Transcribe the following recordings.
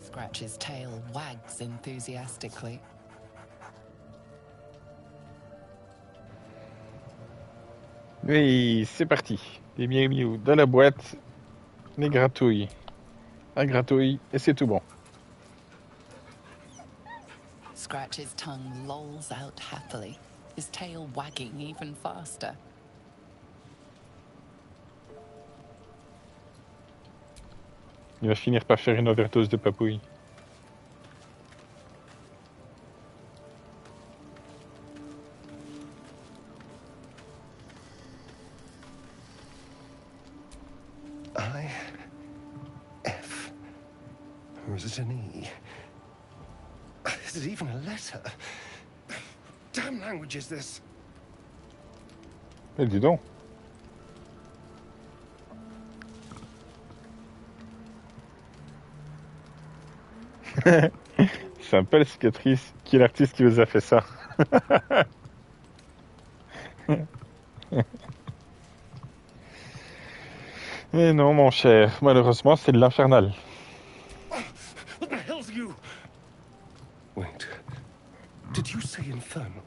Scratch's tail wags enthusiastically. Oui, c'est parti. Les miou miou dans la boîte, les gratouilles. Un gratouille et c'est tout bon. Scratch's tongue lolls out happily, his tail wagging even faster. Il va finir par faire une overdose de papouille. I-F. Or is it an E? Is it even a letter? Damn language is this? Eh, dis donc. Sympa la cicatrice. Qui est l'artiste qui vous a fait ça? Eh non, mon cher. Malheureusement, c'est de l'infernal. What the hell's you? Wait. Did you say infernal?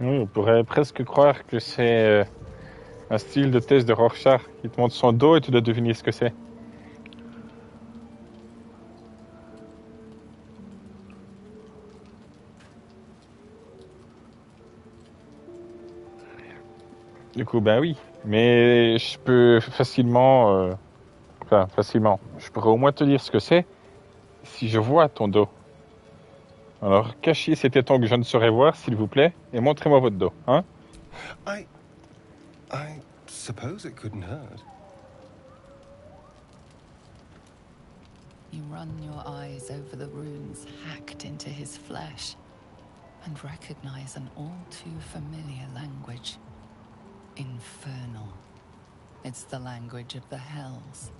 Oui, on pourrait presque croire que c'est un style de test de Rorschach. Il te montre son dos et tu dois deviner ce que c'est. Du coup, ben oui. Mais je peux facilement... Enfin, facilement. Je pourrais au moins te dire ce que c'est si je vois ton dos. Alors, cachez ces tétons que je ne saurais voir, s'il vous plaît, et montrez-moi votre dos, hein? I suppose it couldn't hurt. You run your eyes over the runes hacked into his flesh and recognize an all too familiar language. Infernal. It's the language of the hells.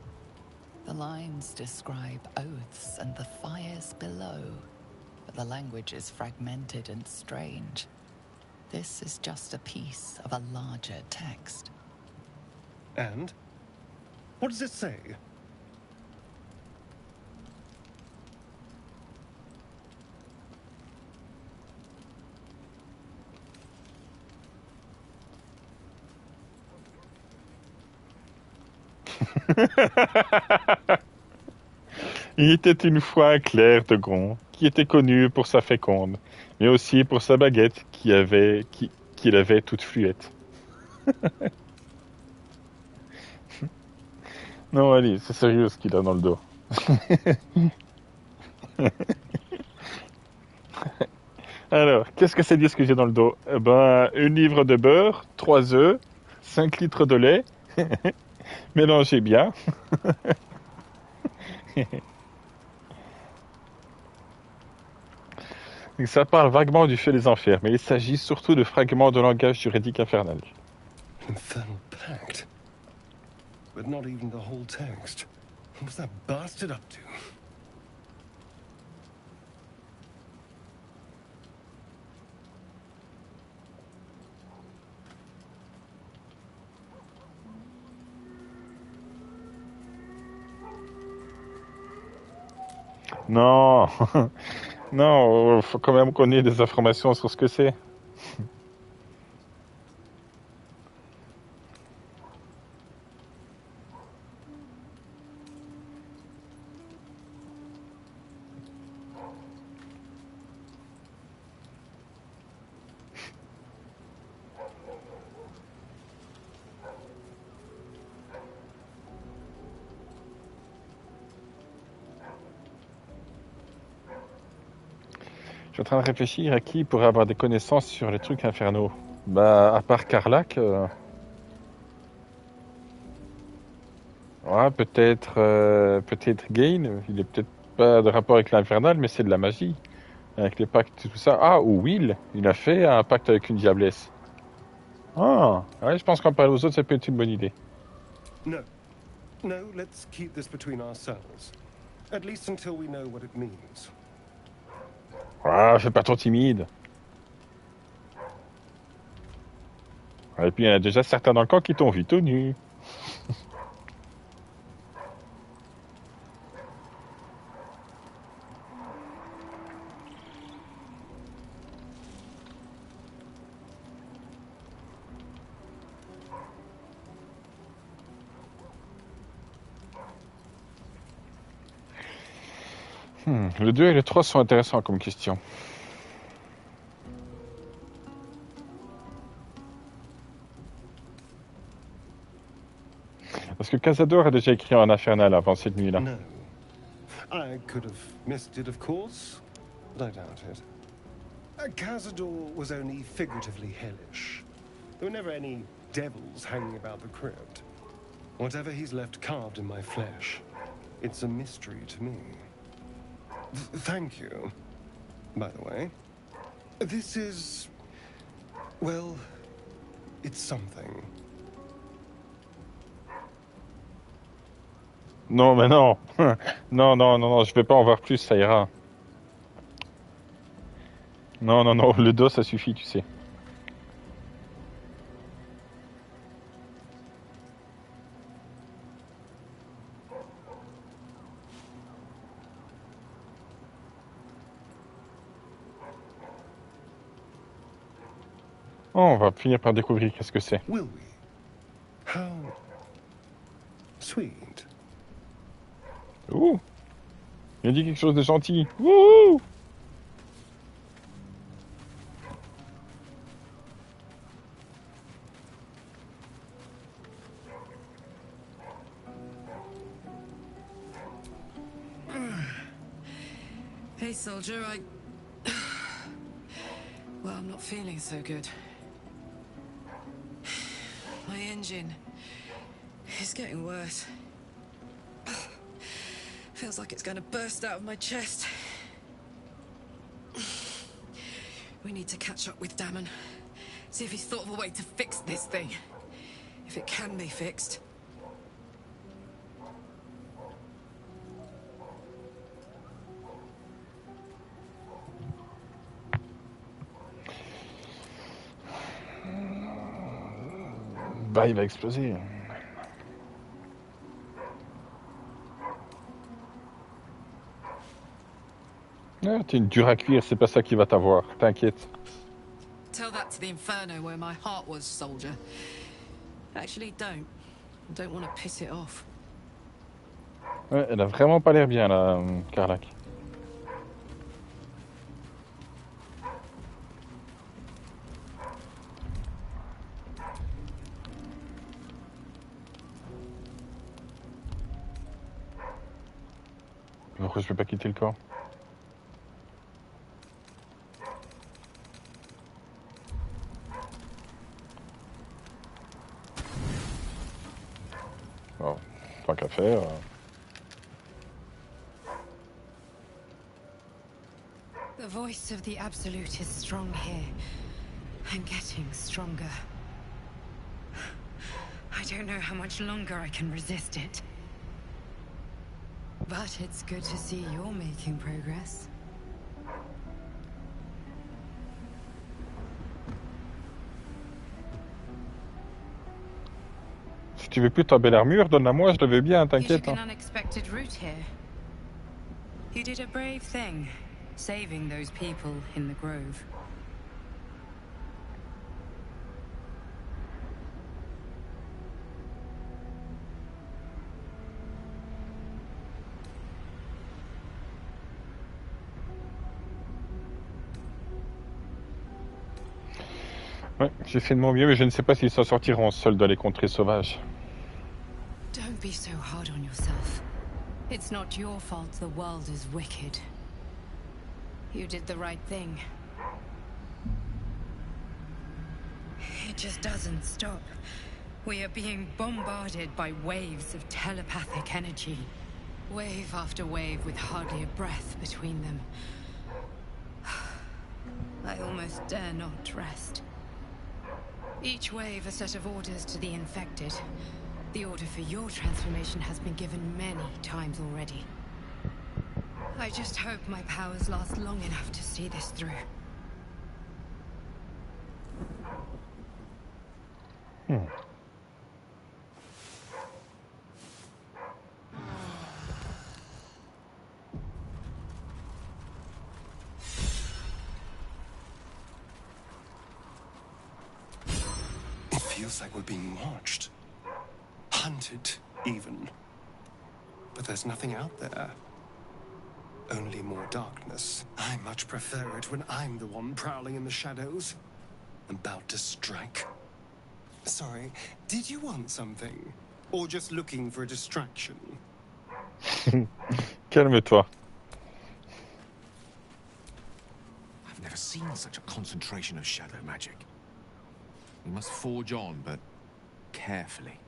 The lines describe oaths and the fires below, but the language is fragmented and strange. This is just a piece of a larger text. And? What does it say? Il était une fois un clerc de Gond qui était connu pour sa féconde, mais aussi pour sa baguette qu'il avait toute fluette. Non, allez, c'est sérieux ce qu'il a dans le dos. Alors, qu'est-ce que c'est dire ce que j'ai dans le dos? Eh ben, une livre de beurre, 3 œufs, 5 litres de lait. Mélangez bien. Ça parle vaguement du feu des enfers, mais il s'agit surtout de fragments de langage juridique infernal. Infernal pact. But not even the whole text. What was that bastard up to? Non, non, faut quand même qu'on ait des informations sur ce que c'est. Je suis en train de réfléchir à qui pourrait avoir des connaissances sur les trucs infernaux. Bah, à part Carlac, ouais, peut-être Gain. Il est peut-être pas de rapport avec l'infernal, mais c'est de la magie. Avec les pactes et tout ça. Ah, ou Will, il a fait un pacte avec une diablesse. Ah, ouais, je pense qu'en parler aux autres, ça peut être une bonne idée. No. No, let's keep this between ourselves. At least until we know what it means. Ah, fais pas trop timide. Et puis il y en a déjà certains dans le camp qui t'ont vu tout nu. Le 2 et le 3 sont intéressants comme question. Parce que Cazador a déjà écrit en infernal avant cette nuit-là. No. I could have missed it, of course, but I doubt it. Cazador was only figuratively hellish. There were never any devils hanging about the crypt. Whatever he's left carved in my flesh, it's a mystery to me. Thank you, by the way. This is... well, it's something. Non, mais non. non, je vais pas en voir plus, ça ira. Non, le dos, ça suffit, tu sais. Oh, on va finir par découvrir qu'est-ce que c'est. Will we? How sweet. Ouh, il a dit quelque chose de gentil. Ouh. Hey, soldier, well, I'm not feeling so good. My engine is getting worse. Feels like it's going to burst out of my chest. We need to catch up with Damon. See if he's thought of a way to fix this thing. If it can be fixed. Bah, il va exploser. Ah, t'es une dure à cuire, c'est pas ça qui va t'avoir, t'inquiète. Tell that to the Inferno where my heart was, soldier. Actually, don't. I don't want to piss it off. Ouais, elle a vraiment pas l'air bien, là, Karlak. Pourquoi je peux pas quitter le camp? Bon, tant qu'à faire. The voice of the Absolute is strong here, and getting stronger. I don't know how much longer I can resist it. But it's good to see you're making progress. Si tu veux plus ta belle armure, donne-la-moi, je le veux bien, You t'inquiète. took an unexpected route here. You did a brave thing, saving those people in the grove. Ouais, j'ai fait de mon mieux, mais je ne sais pas s'ils s'en sortiront seuls dans les contrées sauvages. Don't be so hard on yourself. It's not your fault the world is wicked. You did the right thing. It just doesn't stop. We are being bombarded by waves of telepathic energy. Wave after wave with hardly a breath between them. I almost dare not rest. Each wave a set of orders to the infected. The order for your transformation has been given many times already. I just hope my powers last long enough to see this through. It feels like we're being watched. Hunted, even. But there's nothing out there. Only more darkness. I much prefer it when I'm the one prowling in the shadows. About to strike. Sorry, did you want something? Or just looking for a distraction? Calme-toi. I've never seen such a concentration of shadow magic. We must forge on, but carefully.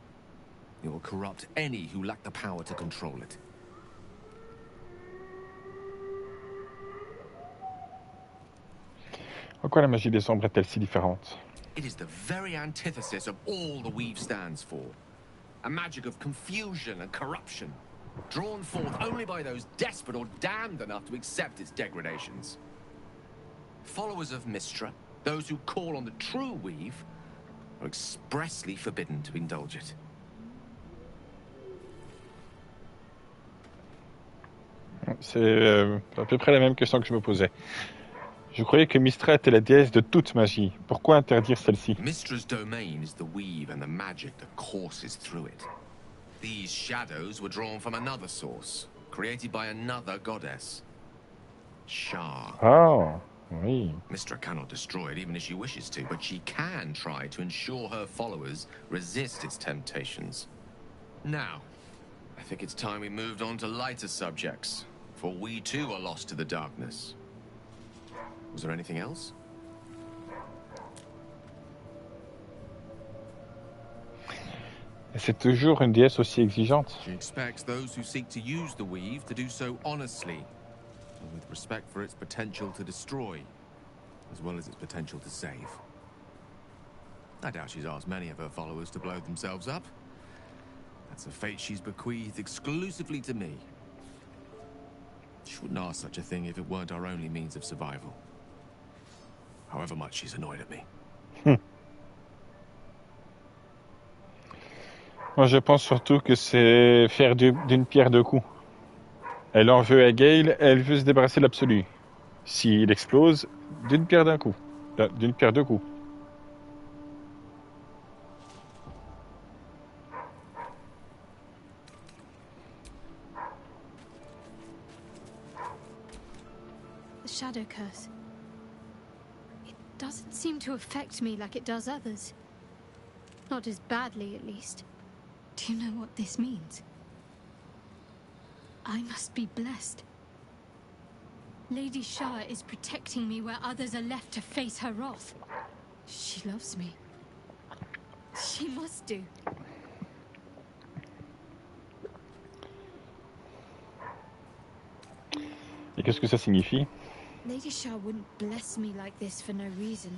It will corrupt any who lack the power to control it. En quoi la magie des ombres est-elle si différente? It is the very antithesis of all the Weave stands for. A magic of confusion and corruption, drawn forth only by those desperate or damned enough to accept its degradations. Followers of Mystra, those who call on the true Weave, are expressly forbidden to indulge it. C'est à peu près la même question que je me posais. Je croyais que Mystra était la déesse de toute magie. Pourquoi interdire celle-ci? Mystra's domain is the weave and the magic that courses through it. These shadows were drawn from another source, created by another goddess. Shah. Ah, oui. Mystra cannot destroy it even if she wishes to, but she can try to ensure her followers resist its temptations. Now, I think it's time we moved on to lighter subjects, for we too are lost to the darkness. Was there anything else? C'est toujours une déesse aussi exigeante. She expects those who seek to use the weave to do so honestly, and with respect for its potential to destroy, as well as its potential to save. I doubt she's asked many of her followers to blow themselves up. That's a fate she's bequeathed exclusively to me. She wouldn't ask such a thing if it weren't our only means of survival. However much she's annoyed at me. Moi, je pense surtout que c'est faire d'une pierre deux coups. Elle en veut à Gale, elle veut se débarrasser de l'absolu. S'il explose, d'une pierre d'un coup. D'une pierre deux coups. The shadow curse. It doesn't seem to affect me like it does others. Not as badly, at least. Do you know what this means? I must be blessed. Lady Shah is protecting me where others are left to face her wrath. She loves me. She must do. Et qu'est-ce que ça signifie? Lady Shah wouldn't bless me like this for no reason.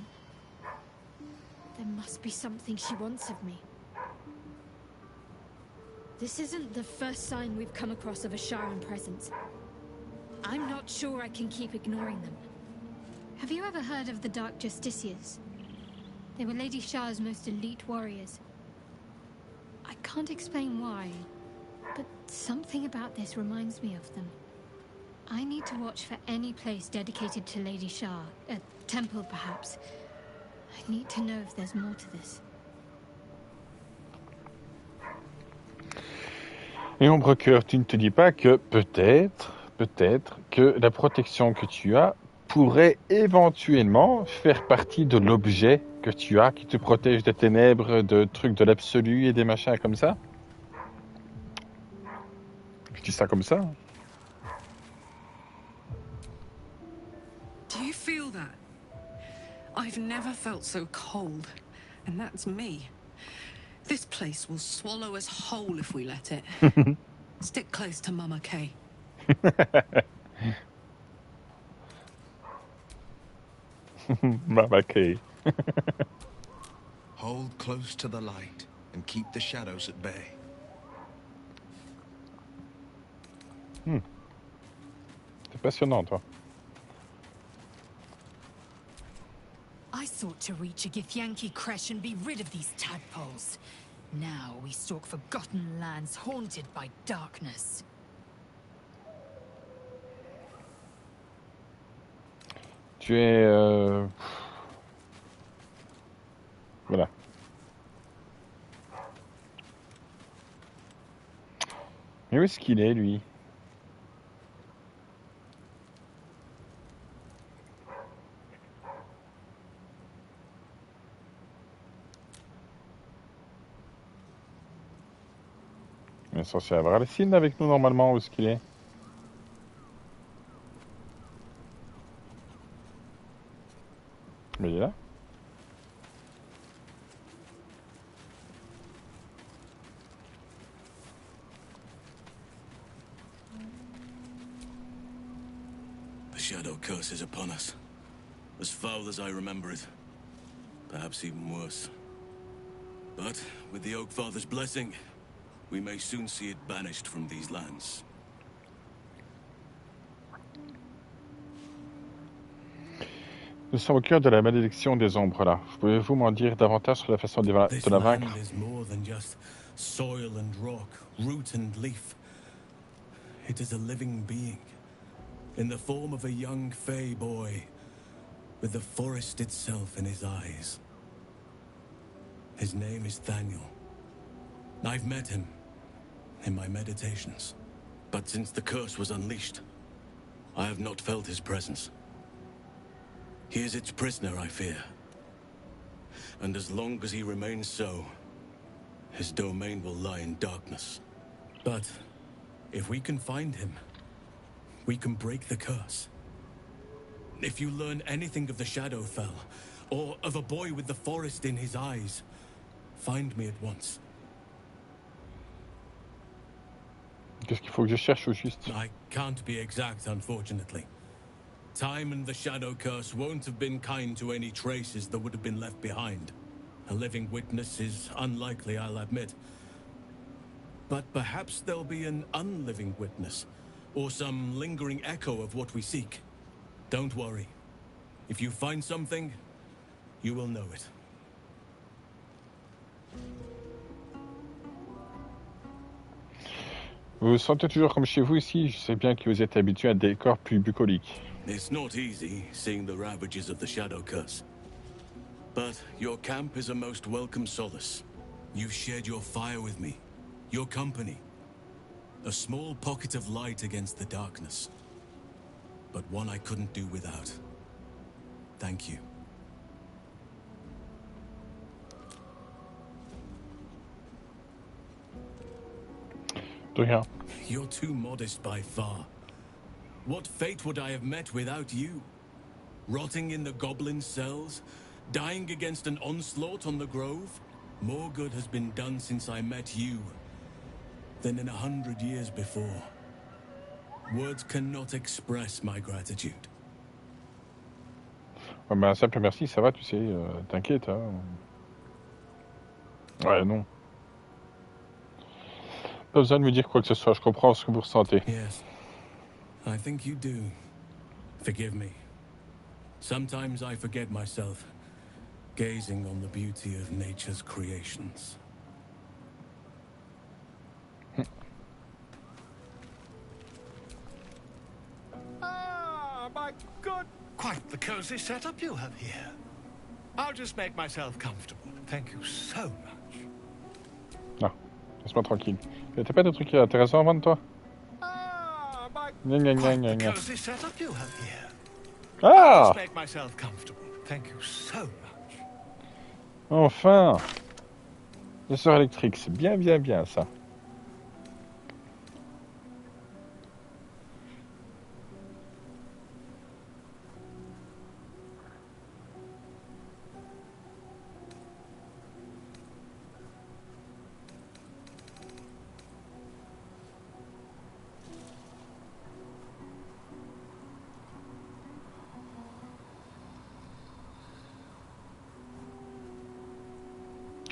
There must be something she wants of me. This isn't the first sign we've come across of a Sharan presence. I'm not sure I can keep ignoring them. Have you ever heard of the Dark Justiciars? They were Lady Shah's most elite warriors. I can't explain why, but something about this reminds me of them. I need to watch for any place dedicated to Lady Shah. A temple, perhaps. I need to know if there's more to this. Et Ombre Cœur, tu ne te dis pas que peut-être que la protection que tu as pourrait éventuellement faire partie de l'objet que tu as qui te protège des ténèbres, de trucs de l'absolu et des machins comme ça? Je dis ça comme ça. Do you feel that? I've never felt so cold, and that's me. This place will swallow us whole if we let it. Stick close to Mama Kay. Mama Kay. Hold close to the light, and keep the shadows at bay. C'est passionnant, toi. I sought to reach a Githyanki creche and be rid of these tadpoles. Now we stalk forgotten lands haunted by darkness. Tu es... Voilà. Mais où est-ce qu'il est, lui? Il est censé avoir Alcine avec nous, normalement. Où est-ce qu'il est? Mais il est là. The shadow curse is upon us. As foul as I remember it. Perhaps even worse. But with the Oak Father's blessing, we may soon see it banished from these lands. Nous sommes au cœur de la malédiction des ombres, là. Pouvez-vous m'en dire davantage sur la façon de la vaincre? This land is more than just soil and rock, root and leaf. It is a living being, in the form of a young fey boy, with the forest itself in his eyes. His name is Thaniel. I've met him in my meditations, but since the curse was unleashed, I have not felt his presence. He is its prisoner, I fear. And as long as he remains so, his domain will lie in darkness. But if we can find him, we can break the curse. If you learn anything of the Shadowfell, or of a boy with the forest in his eyes, find me at once. Qu'est-ce qu'il faut que je cherche au juste? I can't be exact, unfortunately. Time and the Shadow Curse won't have been kind to any traces that would have been left behind. A living witness is unlikely, I'll admit. But perhaps there'll be an unliving witness, or some lingering echo of what we seek. Don't worry. If you find something, you will know it. Vous vous sentez toujours comme chez vous ici? Je sais bien que vous êtes habitué à un décor plus bucolique. It's not easy seeing the ravages of the Shadow Curse. But your camp is a most welcome solace. You've shared your fire with me, your company. A small pocket of light against the darkness. But one I couldn't do without. Thank you. De rien. You're too modest by far. What fate would I have met without you? Rotting in the goblin cells? Dying against an onslaught on the grove? More good has been done since I met you than in 100 years before. Words cannot express my gratitude. Ouais, mais un simple merci, ça va, tu sais. T'inquiète, hein. Ouais, non. Pas besoin de me dire quoi que ce soit, je comprends ce que vous ressentez. Yes, I think you do. Forgive me. Sometimes I forget myself, gazing on the beauty of nature's creations. Ah, my good. Quite the cozy setup you have here. I'll just make myself comfortable. Thank you so much. Non, laisse-moi tranquille. T'as pas de trucs intéressants à vendre, toi? Ah, my Gna, gna, gna, quite gna, the gna. cozy setup you have here. Ah! Just make myself comfortable. Thank you so much. Enfin! Le sort électrique, c'est bien, bien, bien, ça.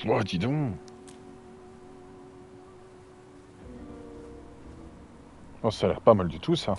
Oh, dis donc! Oh, ça a l'air pas mal du tout, ça.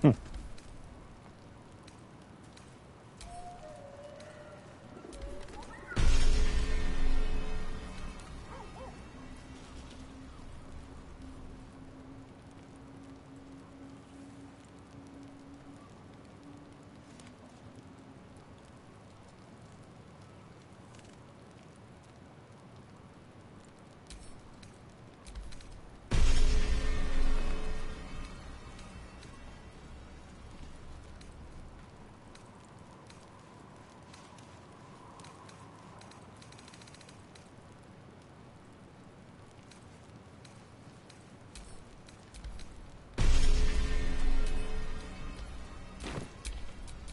Hmm.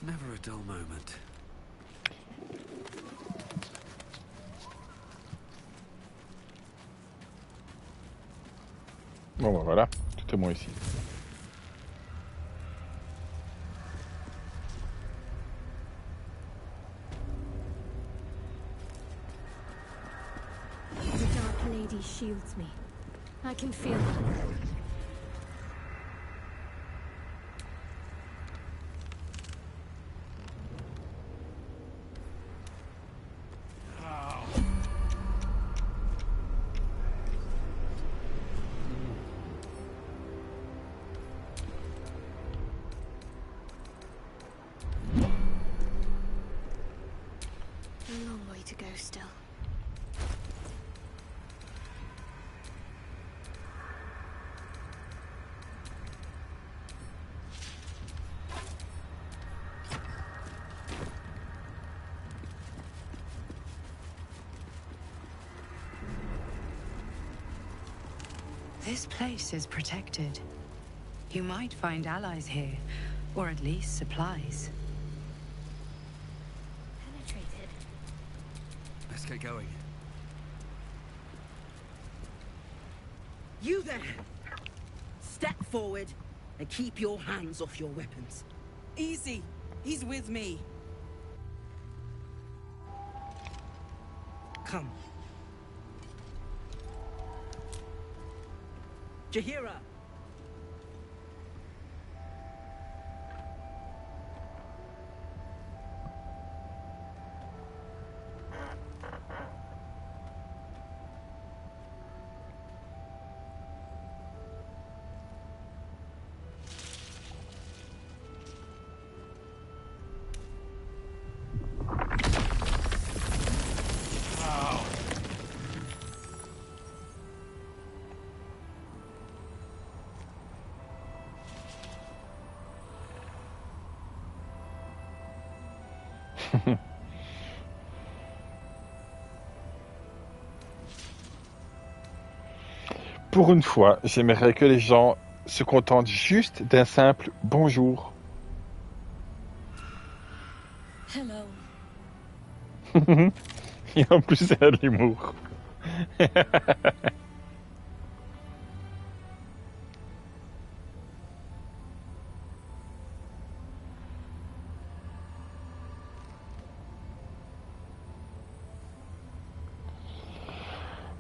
Never a dull moment. Bon, bah voilà, tout est bon ici. The Dark Lady shields me. I can feel her. A long way to go still. This place is protected. You might find allies here, or at least supplies. Penetrated. Let's get going. You there! Step forward and keep your hands off your weapons. Easy. He's with me. Come. Jahira! Pour une fois, j'aimerais que les gens se contentent juste d'un simple bonjour. Hello. Et en plus, c'est de l'humour.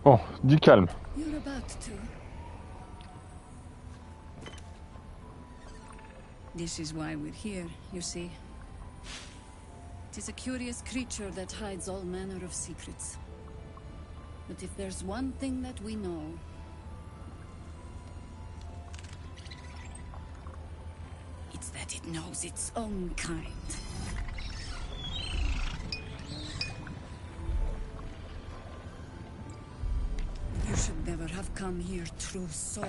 Bon, du calme. You're about to. This is why we're here, you see. It is a curious creature that hides all manner of secrets. But if there's one thing that we know, it's that it knows its own kind. You should never have come here, true soul.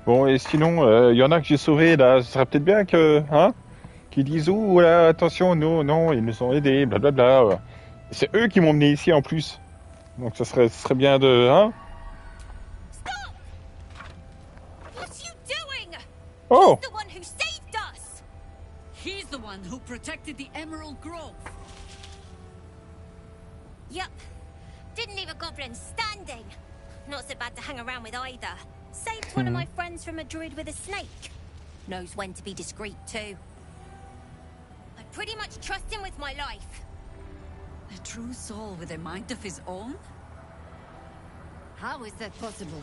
Bon, et sinon, y en a que j'ai sauvés, là. Ce serait peut-être bien que, hein, qu'ils disent, ouh, là, attention, non, ils nous ont aidés, blablabla. C'est eux qui m'ont mené ici, en plus. Donc, ce serait bien de, hein. Stop! What are you doing? Oh! He's the one who saved us! He's the one who protected the Emerald Grove. Yup. Didn't leave a goblin standing. Not so bad to hang around with either. Saved one of my friends from a druid with a snake. Knows when to be discreet too. I pretty much trust him with my life. A true soul with a mind of his own? How is that possible?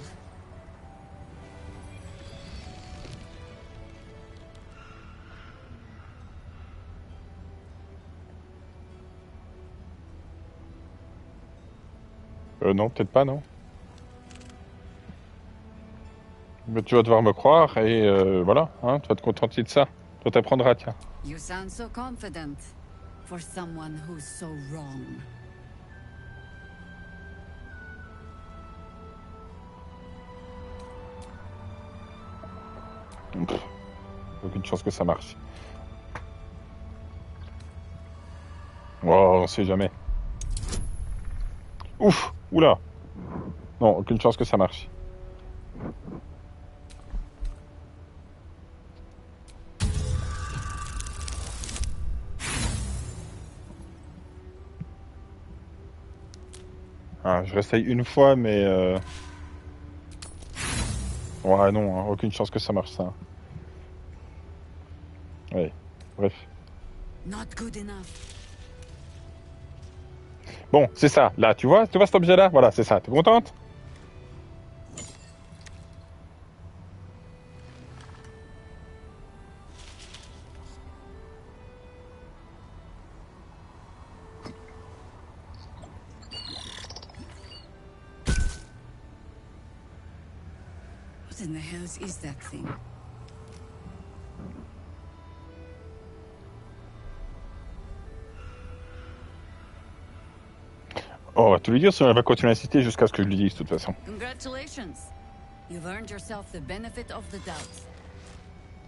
Non, peut-être pas, non. Mais tu vas devoir me croire et voilà, hein, tu vas te contenter de ça. Tu t'apprendras, tiens. You sound so confident for someone who's so wrong. Pff, aucune chance que ça marche. Oh, on sait jamais. Ouf, oula. Non, aucune chance que ça marche. Ah, je réessaye une fois, mais... Ouais, non, hein, aucune chance que ça marche, ça. Ouais, bref. Not good enough. Bon, c'est ça, là, tu vois cet objet-là? Voilà, c'est ça, t'es contente? What in the hell is that thing? Oh, on va tout lui dire, sinon elle va continuer à insister jusqu'à ce que je lui dise, de toute façon. Congratulations. You've earned yourself the benefit of the doubt.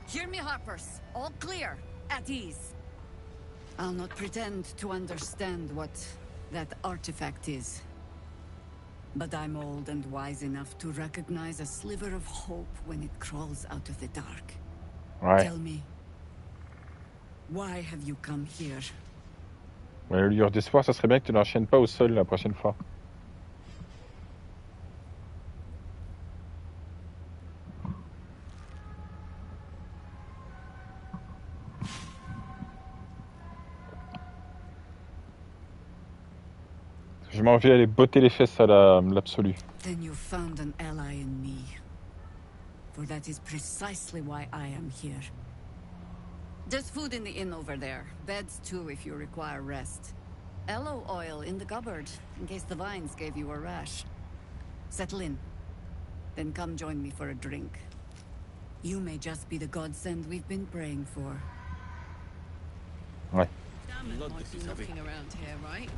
Hear me, Harpers. All clear. At ease. I'll not pretend to understand what that artifact is. But I'm old and wise enough to recognize a sliver of hope when it crawls out of the dark. Ouais. Tell me, why have you come here? Ouais, le lueur d'espoir, ça serait bien que tu l'enchaînes pas au sol la prochaine fois. Je m'en vais aller botter les fesses à l'absolu. Then you found an ally in me. For that is precisely why I am here. There's food in the inn over there. Beds too if you require rest. Aloe oil in the cupboard, in case the vines gave you a rash. Settle in. Then come join me for a drink. You may just be the godsend we've been praying for. Ouais. Looking around here, right?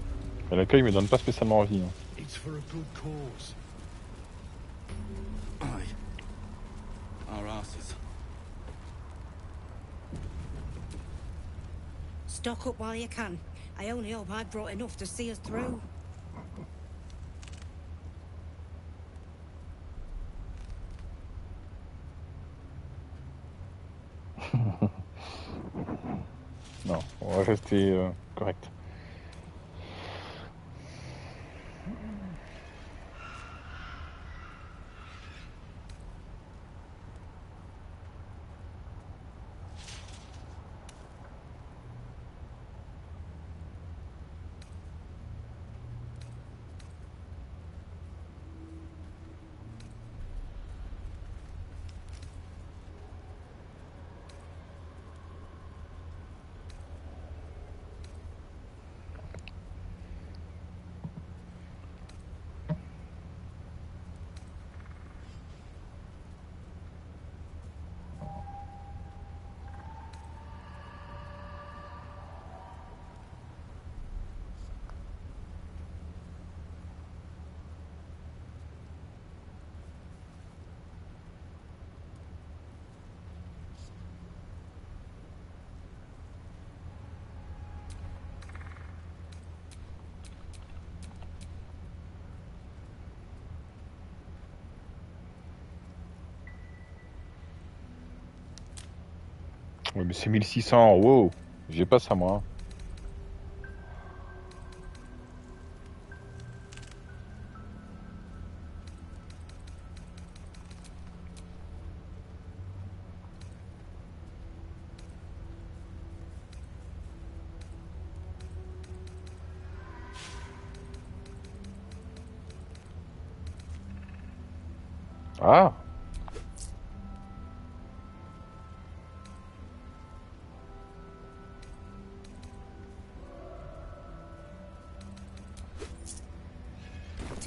L'accueil me donne pas spécialement envie. Hein. It's for a good cause. Aye. our asses. Stock up while you can. I only hope I brought enough to see us through. Non, on va rester correct. Ouais, mais c'est 1600, wow, j'ai pas ça moi. Ah,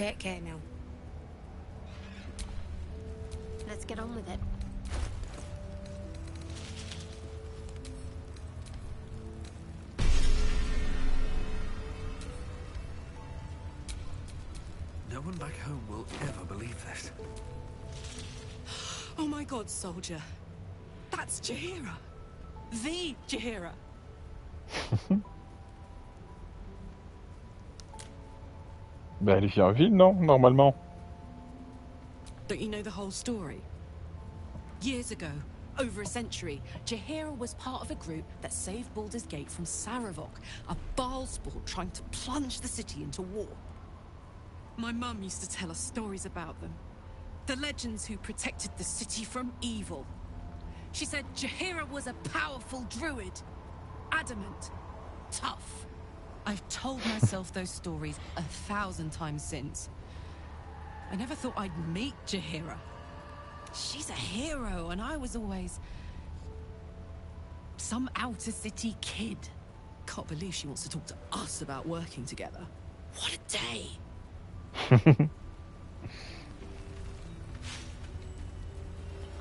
Take care now. Let's get on with it. No one back home will ever believe this. Oh my god, soldier. That's Jaheira. The Jaheira. ben elle vit en ville, non, normalement. Don't you know the whole story? Years ago, over a century, Jaheira was part of a group that saved Baldur's Gate from Saravok, a Baalspawn trying to plunge the city into war. My mum used to tell us stories about them. The legends who protected the city from evil. She said Jaheira was a powerful druid. Adamant. Tough. I've told myself those stories 1,000 times since. I never thought I'd meet Jaheira. She's a hero, and I was always some outer city kid. Can't believe she wants to talk to us about working together. What a day!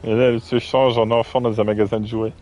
Et là, elle se change en enfant dans un magasin de jouets.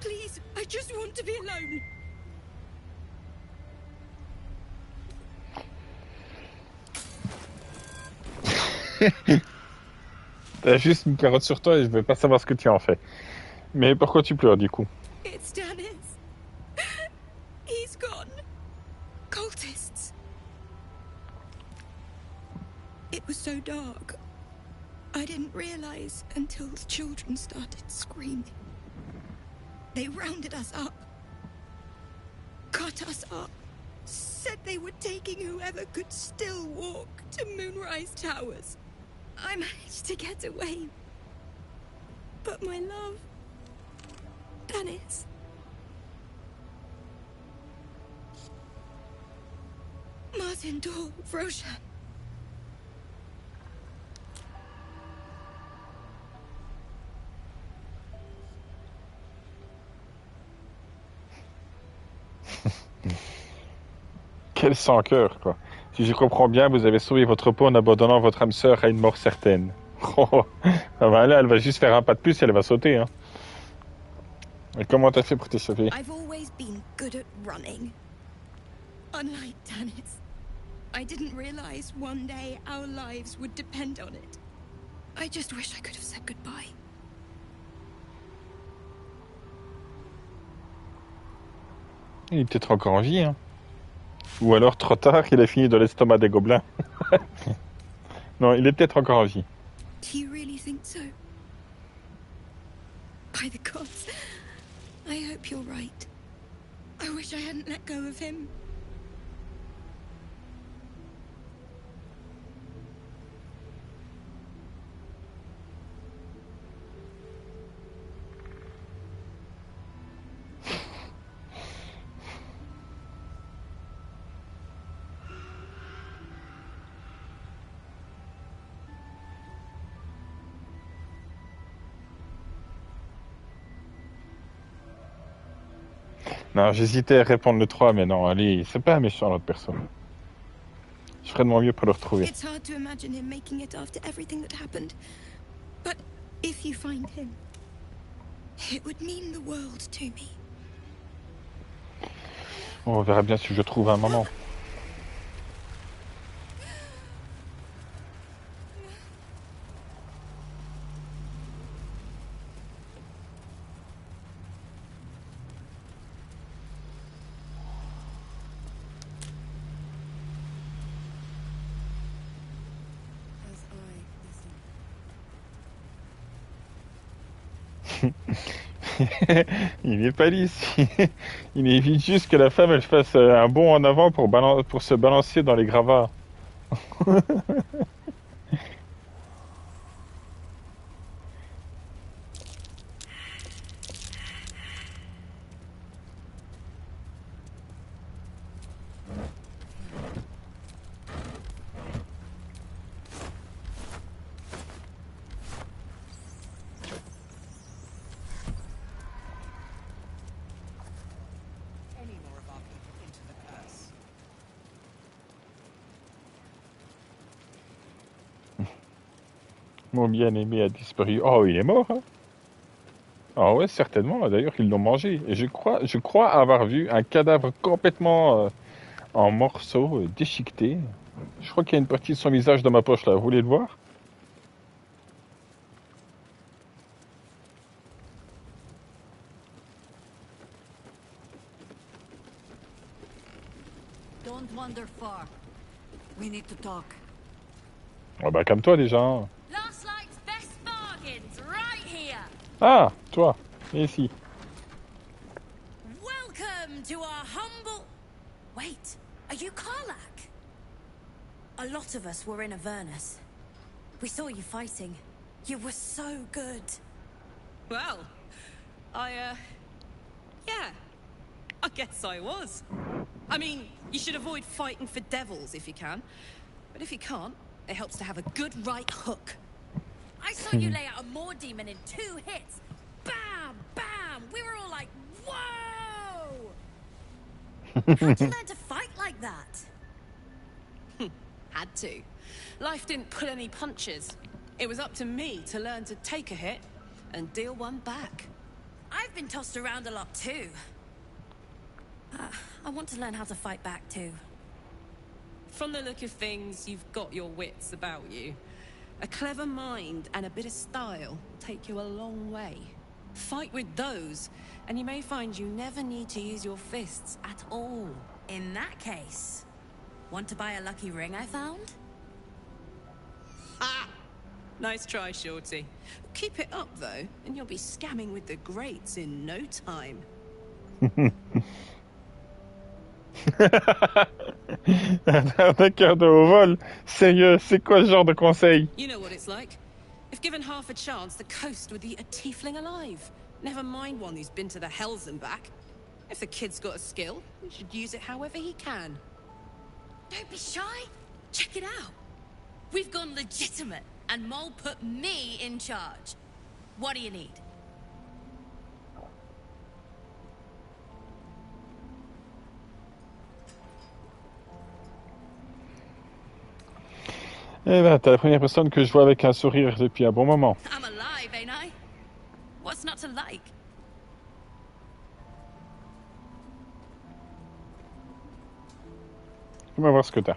Please, I just want to be alone. T'as juste une carotte sur toi et je veux pas savoir ce que tu en fais. Mais pourquoi tu pleures du coup? It's Dennis. He's gone. Cultists. It was so dark. I didn't realize until the children started screaming. They rounded us up. Cut us up. Said they were taking whoever could still walk to Moonrise Towers. I managed to get away. But my love... Dennis... Martin Dor, Roshan... Quel sans-cœur, quoi. Si je comprends bien, vous avez sauvé votre peau en abandonnant votre âme sœur à une mort certaine. Oh, ah bah là, elle va juste faire un pas de plus et elle va sauter, hein. Et comment t'as fait pour t'échapper? I've always been good at running. Unlike Tanis, I didn't realize one day our lives would depend on it. I just wish I could have said goodbye. Il est peut-être encore en vie, hein. Ou alors, trop tard, il a fini dans l'estomac des gobelins. Non, il est peut-être encore en vie. Do you really think so? By the gods, I hope you're right. I wish I hadn't let go of him. Non, j'hésitais à répondre le 3, mais non, allez, c'est pas un méchant, l'autre personne. Je ferai de mon mieux pour le retrouver. It's hard to imagine him making it after everything that happened. But if you find him, it would mean the world to me. On verra bien si je trouve un moment. Il est pas lisse. Il évite juste que la femme elle fasse un bond en avant pour se balancer dans les gravats. Mon bien-aimé a disparu. Oh, il est mort, hein? Ah ouais, certainement. D'ailleurs, ils l'ont mangé. Et je crois avoir vu un cadavre complètement en morceaux, déchiqueté. Je crois qu'il y a une partie de son visage dans ma poche, là. Vous voulez le voir? Don't wander far. We need to talk. Ah bah, calme-toi, déjà, hein. Last night's best bargains, right here. Ah, toi, viens ici. Welcome to our humble... Wait, are you Karlak? A lot of us were in Avernus. We saw you fighting. You were so good. Well, yeah. I guess I was. I mean, you should avoid fighting for devils if you can. But if you can't, it helps to have a good right hook. I saw you lay out a Moor demon in 2 hits. Bam! Bam! We were all like, whoa! How'd you learn to fight like that? Had to. Life didn't pull any punches. It was up to me to learn to take a hit and deal one back. I've been tossed around a lot too. I want to learn how to fight back too. From the look of things, you've got your wits about you. A clever mind and a bit of style take you a long way. Fight with those, and you may find you never need to use your fists at all. In that case, want to buy a lucky ring I found? Ha! Nice try, Shorty. Keep it up, though, and you'll be scamming with the greats in no time. Un arnaqueur de haut vol? Sérieux, c'est quoi ce genre de conseil? You know what it's like. If given half a chance, the coast would eat a tiefling alive. Never mind one who's been to the hells and back. If the kid's got a skill, he should use it however he can. Don't be shy. Check it out. We've gone legitimate, and Mole put me in charge. What do you need? Eh ben, t'es la première personne que je vois avec un sourire depuis un bon moment. I'm alive, ain't I? What's not to like? On va voir ce que t'as.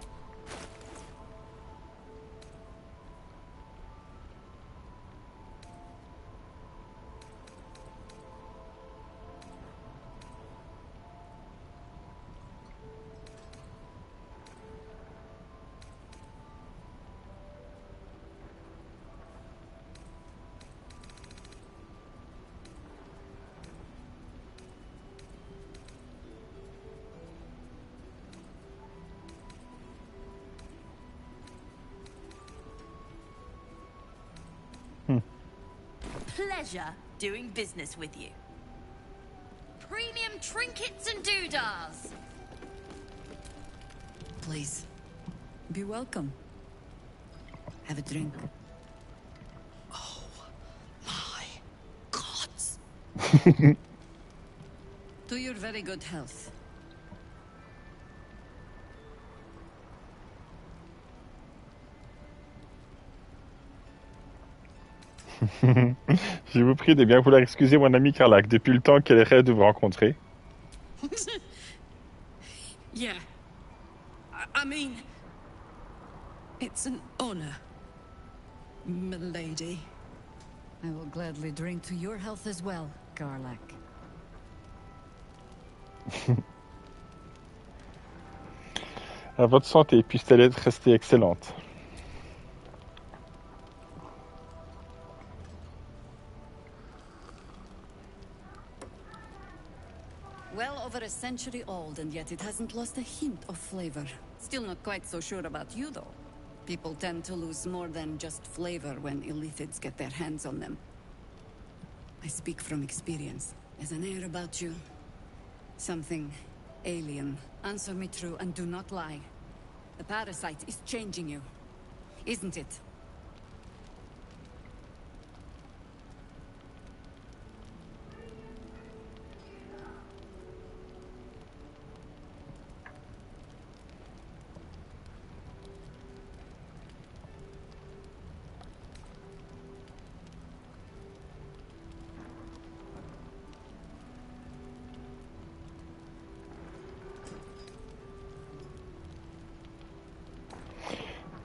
Pleasure doing business with you. Premium trinkets and doodahs. Please, be welcome. Have a drink. Oh my gods. To your very good health. Je vous prie de bien vouloir excuser mon ami Carlac depuis le temps qu'elle rêve de vous rencontrer. Yeah. I mean, it's an honor, milady. I will gladly drink to your health as well, Garlac. À votre santé, puisse-t-elle rester excellente. Well over a century old, and yet it hasn't lost a hint of flavor. Still not quite so sure about you, though. People tend to lose more than just flavor when illithids get their hands on them. I speak from experience. There's an air about you. Something alien. Answer me true and do not lie. The parasite is changing you, isn't it?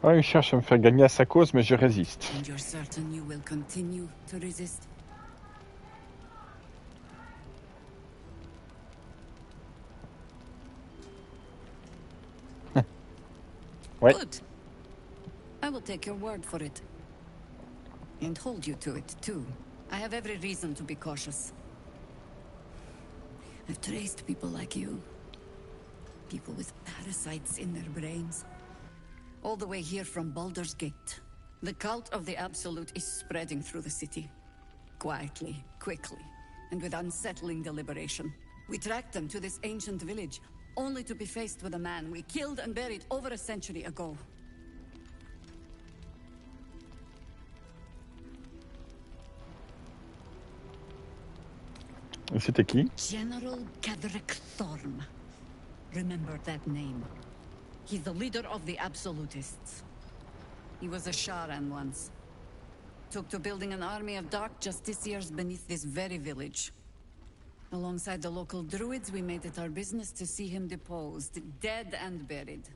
Ouais, il cherche à me faire gagner à sa cause, mais je résiste. And you're certain you will continue to resist? Ouais. Good. I will take your word for it. And hold you to it, too. I have every reason to be cautious. I've traced people like you. People with parasites in their brains. All the way here from Baldur's Gate. The cult of the Absolute is spreading through the city. Quietly, quickly, and with unsettling deliberation. We tracked them to this ancient village, only to be faced with a man we killed and buried over a century ago. Et c'était qui? General Cadric Thorm. Remember that name. He's the leader of the Absolutists. He was a Sharan once. Took to building an army of dark justiciars beneath this very village. Alongside the local druids, we made it our business to see him deposed, dead and buried.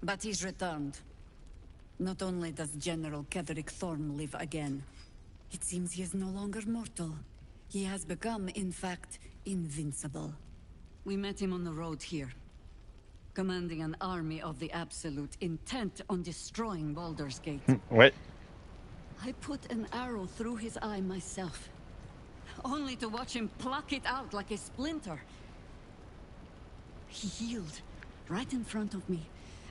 But he's returned. Not only does General Cadric Thorm live again, it seems he is no longer mortal. He has become, in fact, invincible. We met him on the road here, commanding an army of the Absolute, intent on destroying Baldur's Gate. Ouais. I put an arrow through his eye myself, only to watch him pluck it out like a splinter. He healed right in front of me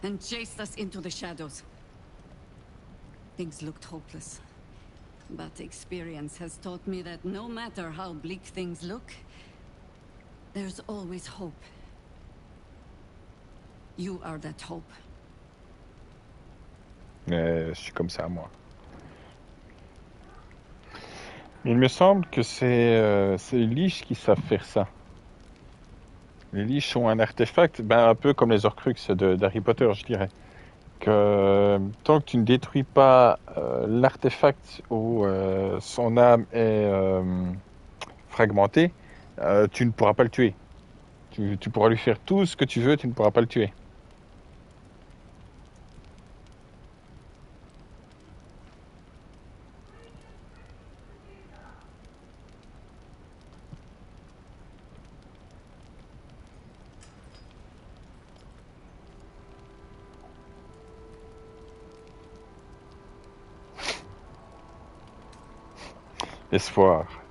and chased us into the shadows. Things looked hopeless, but experience has taught me that no matter how bleak things look, there's always hope. You are that hope. Je suis comme ça, moi. Il me semble que c'est les liches qui savent faire ça. Les liches ont un artefact, un peu comme les Horcruxes d'Harry Potter, je dirais. que tant que tu ne détruis pas l'artefact où son âme est fragmentée, tu ne pourras pas le tuer. Tu pourras lui faire tout ce que tu veux, tu ne pourras pas le tuer.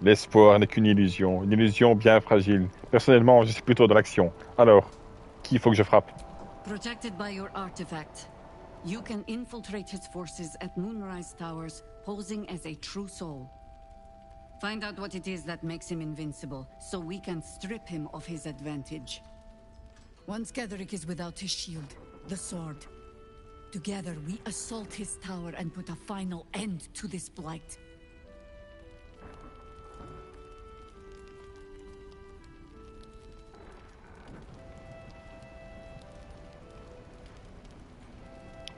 L'espoir n'est qu'une illusion, une illusion bien fragile. Personnellement, je suis plutôt dans l'action. Alors, qui faut que je frappe? Protected by your artifact, you can infiltrate his forces at Moonrise Towers, posing as a true soul. Find out what it is that makes him invincible, so we can strip him of his advantage. Once Gedrick is without his shield, the sword. Together, we assault his tower and put a final end to this blight.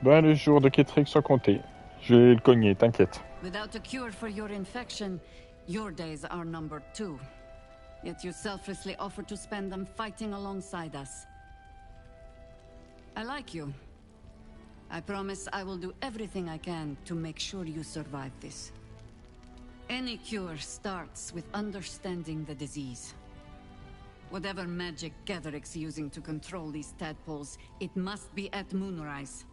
Ben, les jours de Ketrick sont comptés. Je vais le cogner, t'inquiète. Without a cure for your infection, your days are numbered too. Yet you selflessly offer to spend them fighting alongside us. I like you. I promise I will do everything I can to make sure you survive this. Any cure starts with understanding the disease. Whatever magic Gedrick's using to control these tadpoles, it must be at Moonrise.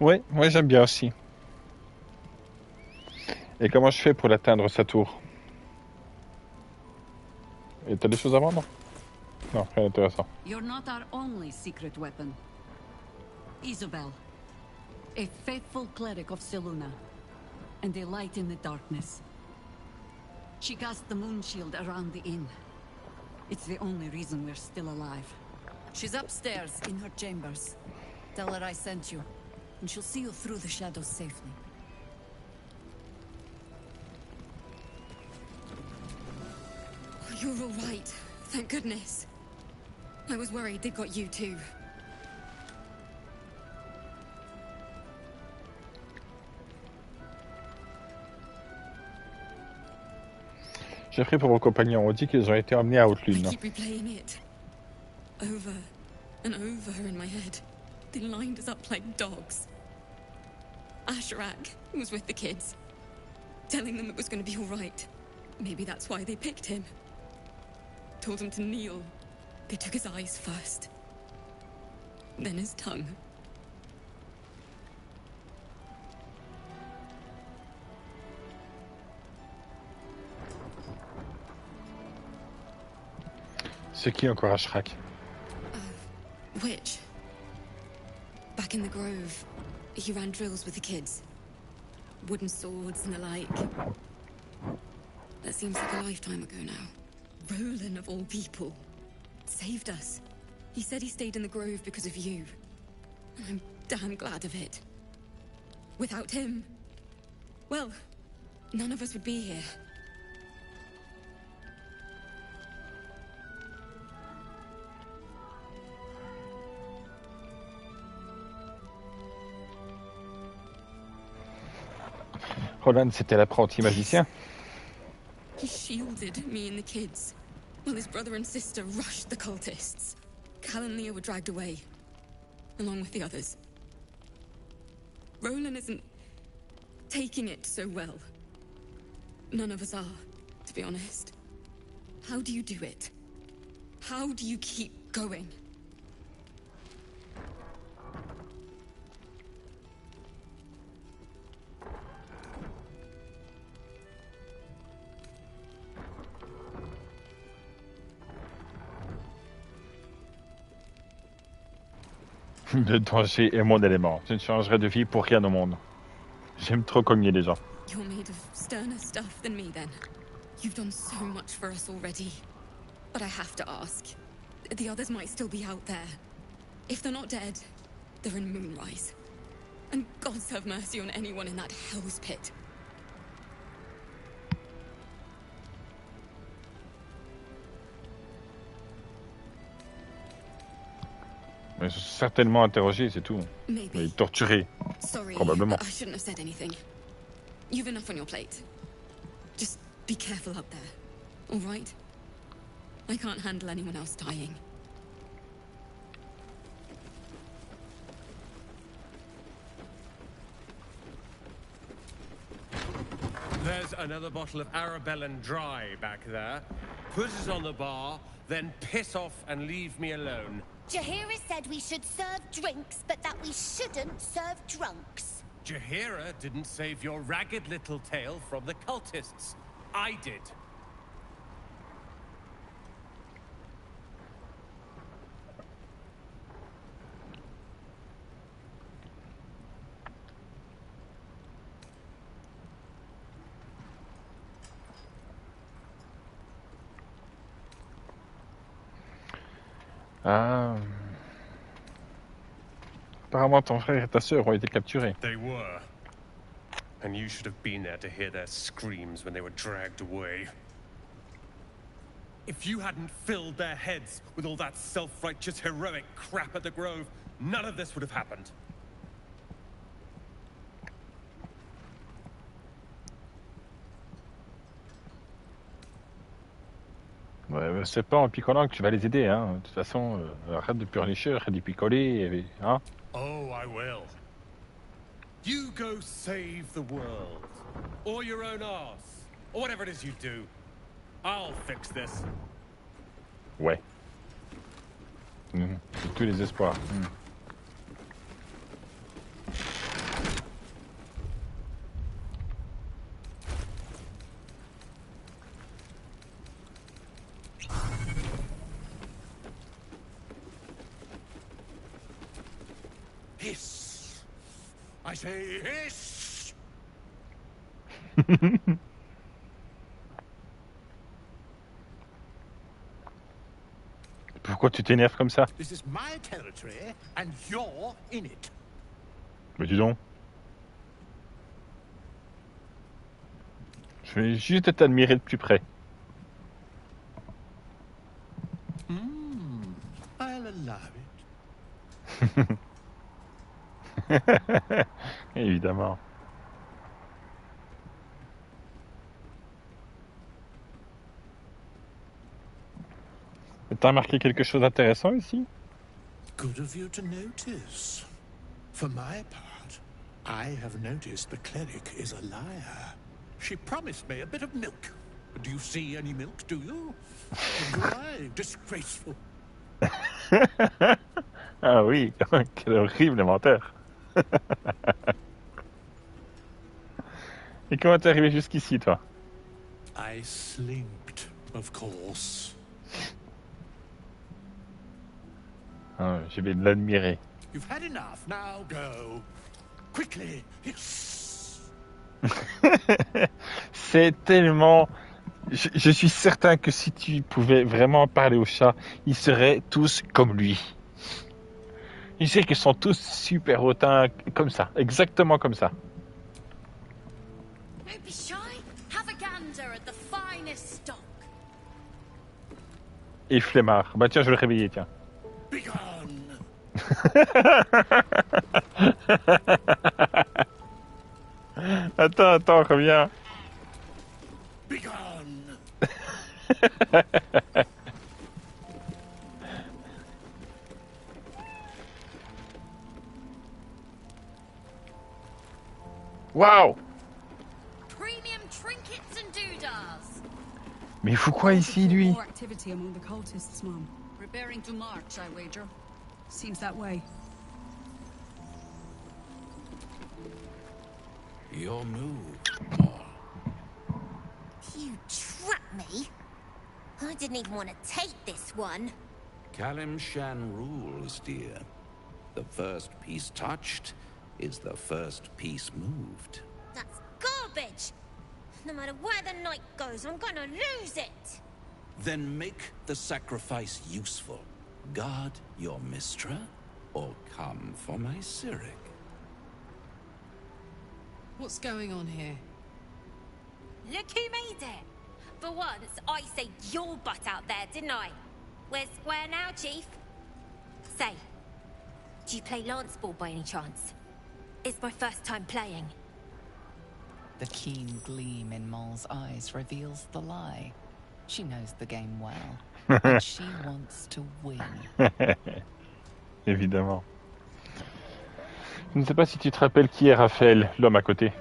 Oui, moi j'aime bien aussi. Et comment je fais pour l'atteindre, sa tour? Et t'as des choses à vendre? Non, rien d'intéressant. You're not our only secret weapon. Isobel, a faithful cleric of Selûne, and a light in the darkness. She cast the moon shield around the inn. It's the only reason we're still alive. She's upstairs in her chambers. Tell her I sent you, and she'll see you through the shadows safely. You're all right. Thank goodness. I was worried they'd got you too. J'ai pris pour vos compagnons. On dit qu'ils ont été emmenés à Haute-Lune. I keep replaying it. Over and over in my head. They lined us up like dogs. Asherak was with the kids, telling them it was going to be all right. Maybe that's why they picked him. Told him to kneel. They took his eyes first. Then his tongue. C'est qui encore Asherak? Witch. Back in the grove, he ran drills with the kids. Wooden swords and the like. That seems like a lifetime ago now. Roland, of all people, saved us. He said he stayed in the grove because of you. And I'm damn glad of it. Without him, well, none of us would be here. Roland, c'était l'apprenti magicien. He shielded me and the kids, while his brother and sister rushed the cultists. Cal and Leah were dragged away, along with the others. Roland isn't taking it so well. None of us are, to be honest. How do you do it? How do you keep going? Le danger est mon élément. Je ne changerai de vie pour rien au monde. J'aime trop cogner les gens. You're made of sterner stuff than me, then. You've done so much for us already. But I have to ask. The others might still be out there. If they're not dead, they're in Moonrise. And gods have mercy on anyone in that hell's pit. Mais certainement interrogé, c'est tout. Maybe. Mais torturé, Sorry, probablement. I shouldn't have said anything. You've enough on your plate. Just be careful up there, all right? I can't handle anyone else dying. There's another bottle of Arabellan Dry back there. Put it on the bar, then piss off and leave me alone. Jaheira said we should serve drinks, but that we shouldn't serve drunks. Jaheira didn't save your ragged little tail from the cultists. I did. Ah. Apparemment, ton frère et ta sœur ont été capturés. They were. And you should have been there to hear their screams when they were dragged away. If you hadn't filled their heads with all that self-righteous, heroic crap at the Grove, none of this would have happened. Ouais, c'est pas en picolant que tu vas les aider, hein. De toute façon, arrête de pleurnicher, arrête de picoler, hein. Oh, I will. You go save the world. Or your own arse. Or whatever it is you do. I'll fix this. Ouais. C'est tous les espoirs. Hiss. I say hiss. Pourquoi tu t'énerves comme ça? This is my territory and you're in it. Mais dis donc. Je vais juste t'admirer de plus près. I'll allow it. Évidemment. T'as remarqué quelque chose d'intéressant ici? Good of you to notice. For my part, I have noticed the cleric is a liar. She promised me a bit of milk. Do you see any milk, do you? Dry, disgraceful. Ah oui, quel horrible menteur. Et comment t'es arrivé jusqu'ici, toi? I slinked, of course. Ah, je vais l'admirer. You've had enough, now go. Quickly, yes. C'est tellement... Je suis certain que si tu pouvais vraiment parler aux chats, ils seraient tous comme lui. Je sais qu'ils sont tous super hautains, comme ça, exactement comme ça. Don't be shy. Have a gander at the finest stock. Et flemmard. Bah tiens, je vais le réveiller, tiens. Attends, reviens. Waouh! Premium trinkets and doodads. Mais il fout quoi ici, lui? More activity among the cultists, Mom. Preparing to march, I wager. Seems that way. Your move. You trapped me? I didn't even want to take this one. Kalimshan rules, dear. The first piece touched is the first piece moved. That's garbage! No matter where the night goes, I'm gonna lose it! Then make the sacrifice useful. Guard your Mistra, or come for my Cyric. What's going on here? Look who made it! For once, I saved your butt out there, didn't I? We're square now, Chief. Say, Do you play lance ball by any chance? It's my first time playing. The keen gleam in Moll's eyes reveals the lie. She knows the game well, and she wants to win. Évidemment. Je ne sais pas si tu te rappelles qui est Raphaël, l'homme à côté.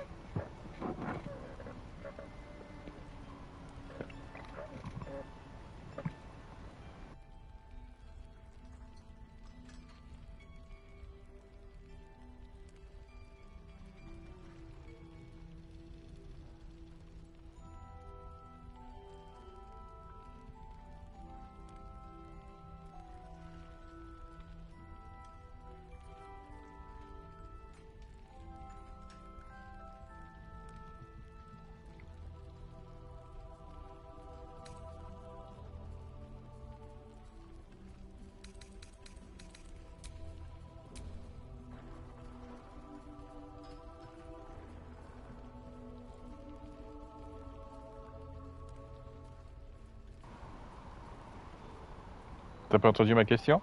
T'as pas entendu ma question?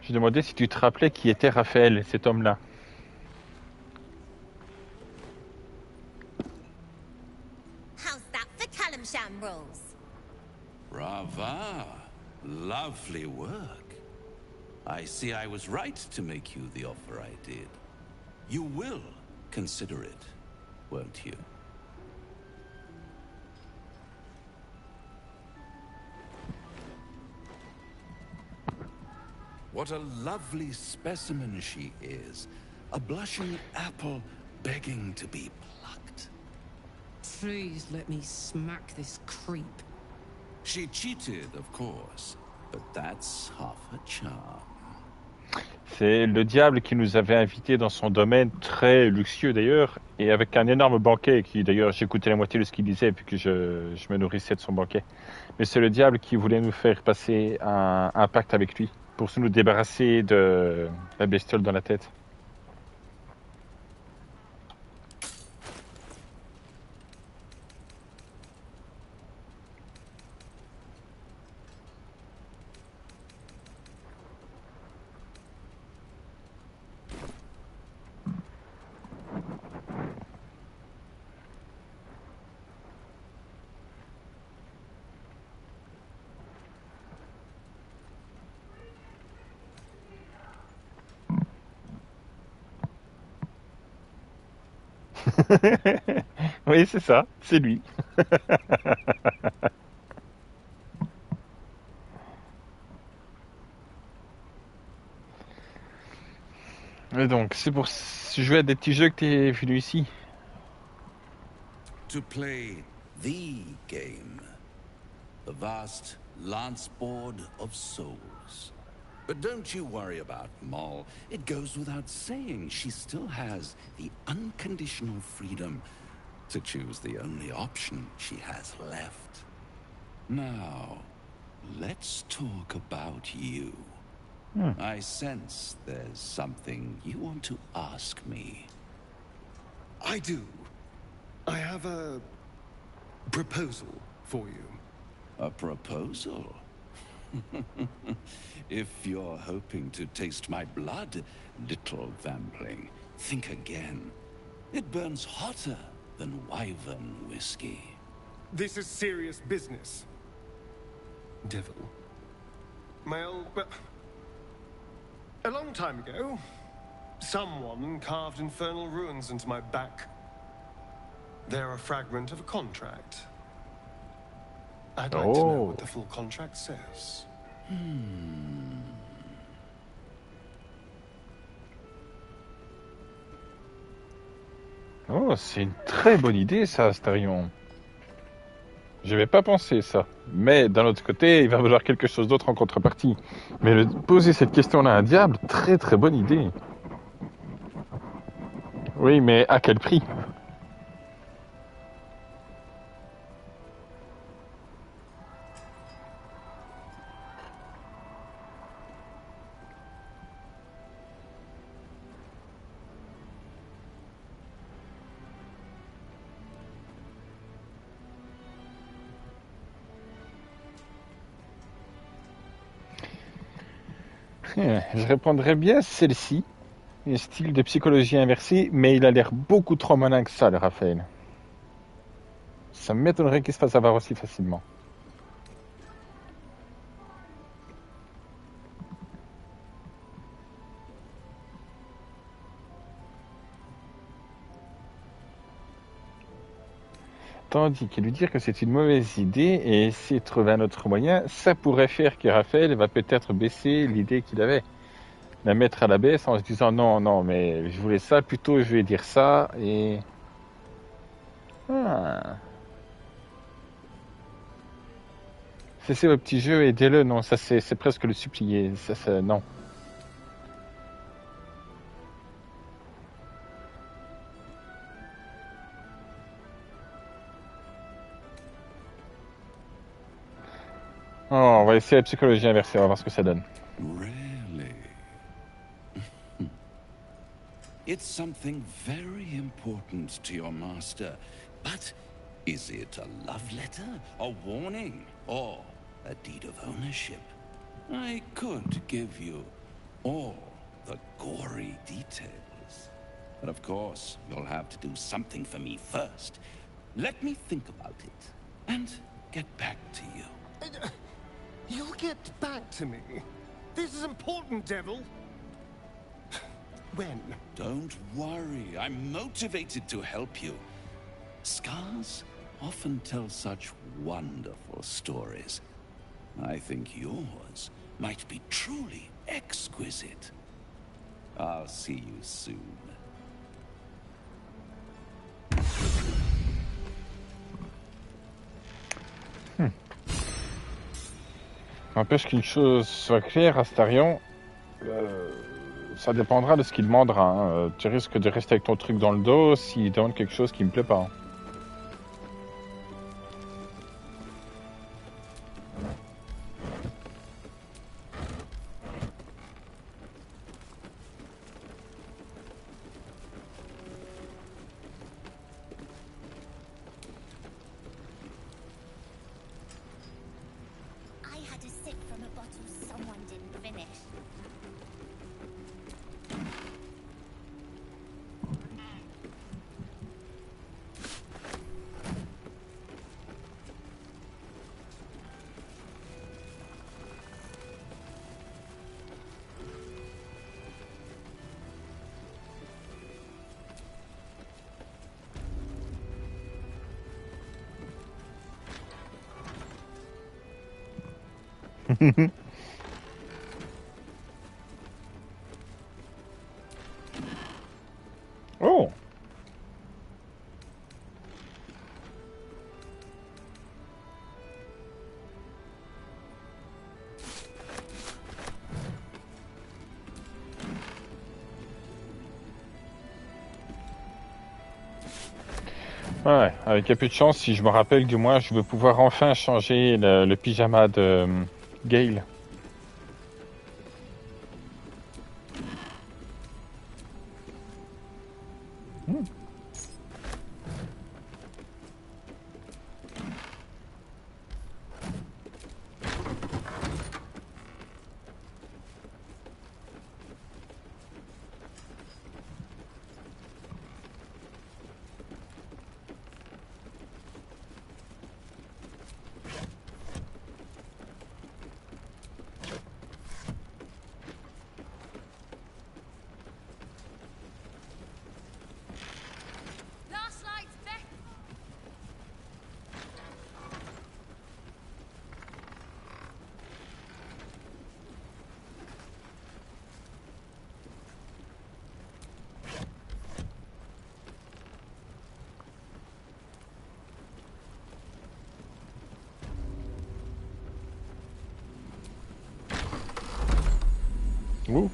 Je demandais si tu te rappelais qui était Raphaël, cet homme-là. How's that for Calamsham rules? Brava. Lovely work. I see I was right to make you the offer I did. You will consider it, won't you? What a lovely specimen she is. A blushing apple begging to be plucked. Please let me smack this creep. She cheated, of course, but that's half her charm. C'est le diable qui nous avait invités dans son domaine, très luxueux d'ailleurs, et avec un énorme banquet, qui d'ailleurs j'écoutais la moitié de ce qu'il disait, puis que je me nourrissais de son banquet. Mais c'est le diable qui voulait nous faire passer un pacte avec lui, pour nous débarrasser de la bestiole dans la tête. Oui, c'est ça, c'est lui. Et donc, c'est pour jouer à des petits jeux que t'es venu ici. To play the game. The vast lance board of souls. But don't you worry about Moll. It goes without saying she still has the unconditional freedom to choose the only option she has left. Now, let's talk about you. I sense there's something you want to ask me. I do. I have a proposal for you. A proposal? If you're hoping to taste my blood, little vampling, think again. It burns hotter than wyvern whiskey. This is serious business. Devil. Well, a long time ago, someone carved infernal runes into my back. They're a fragment of a contract. I'd like to know what the full contract says. Oh, c'est une très bonne idée, ça, Astarion. Je vais pas penser ça. Mais d'un autre côté, il va falloir quelque chose d'autre en contrepartie. Mais poser cette question-là à un diable, très très bonne idée. Oui, mais à quel prix? Je répondrais bien celle-ci. Un style de psychologie inversée, mais il a l'air beaucoup trop malin que ça, le Raphaël. Ça m'étonnerait qu'il se fasse avoir aussi facilement. Tandis que lui dire que c'est une mauvaise idée et essayer de trouver un autre moyen, ça pourrait faire que Raphaël va peut-être baisser l'idée qu'il avait. La mettre à la baisse en se disant non, non, mais je voulais ça, plutôt je vais dire ça et... Ah. C'est vos petits jeux, aidez-le, non, ça c'est presque le supplier, ça, non. Oh, on va essayer la psychologie inversée, on va voir ce que ça donne. Really? It's something very important to your master. But is it a love letter, a warning, or a deed of ownership? I could give you all the gory details. But of course, you'll have to do something for me first. Let me think about it and get back to you. You'll get back to me? This is important, Devil. When? Don't worry, I'm motivated to help you. Scars often tell such wonderful stories. I think yours might be truly exquisite. I'll see you soon. N'empêche qu'une chose soit claire, Astarion, ça dépendra de ce qu'il demandera. Hein. Tu risques de rester avec ton truc dans le dos s'il demande quelque chose qui me plaît pas. I had a sip from a bottle someone didn't finish. Oh! Ouais, avec un peu de chance, si je me rappelle, du moins, je vais pouvoir enfin changer le pyjama de Gale. Ouh.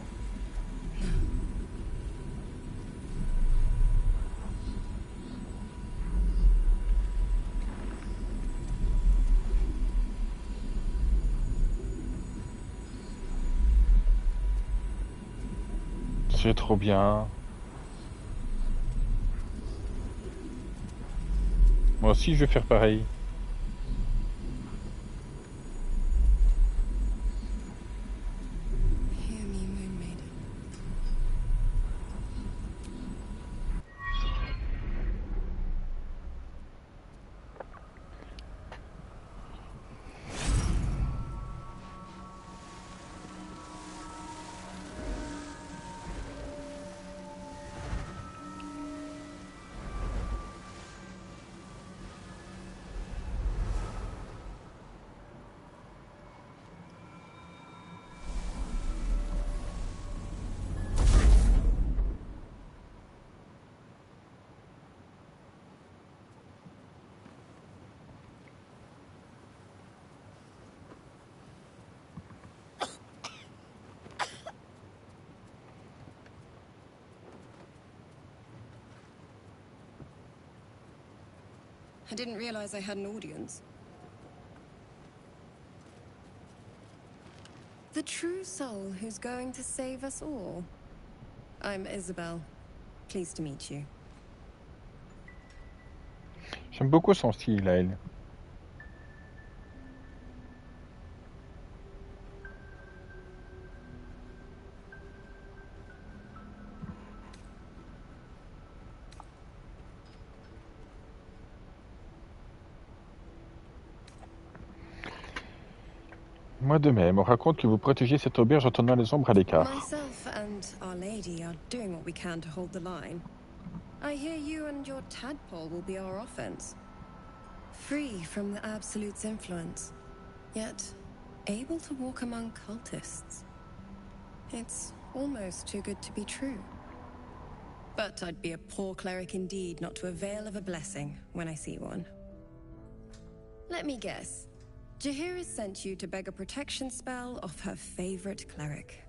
C'est trop bien. Moi aussi, je vais faire pareil. Hear me, Moon Maiden. I didn't realize I had an audience. The true soul who's going to save us all. I'm Isabel. Pleased to meet you. J'aime beaucoup son style, à elle. Moi de même, on raconte que vous protégez cette auberge en tenant les ombres à l'écart. Myself and Our Lady are doing what we can to hold the line. I hear you and your tadpole will be our offense. Free from the Absolute's influence, yet able to walk among cultists. It's almost too good to be true. But I'd be a poor cleric indeed not to avail of a blessing when I see one. Let me guess. Jahir has sent you to beg a protection spell off her favorite cleric.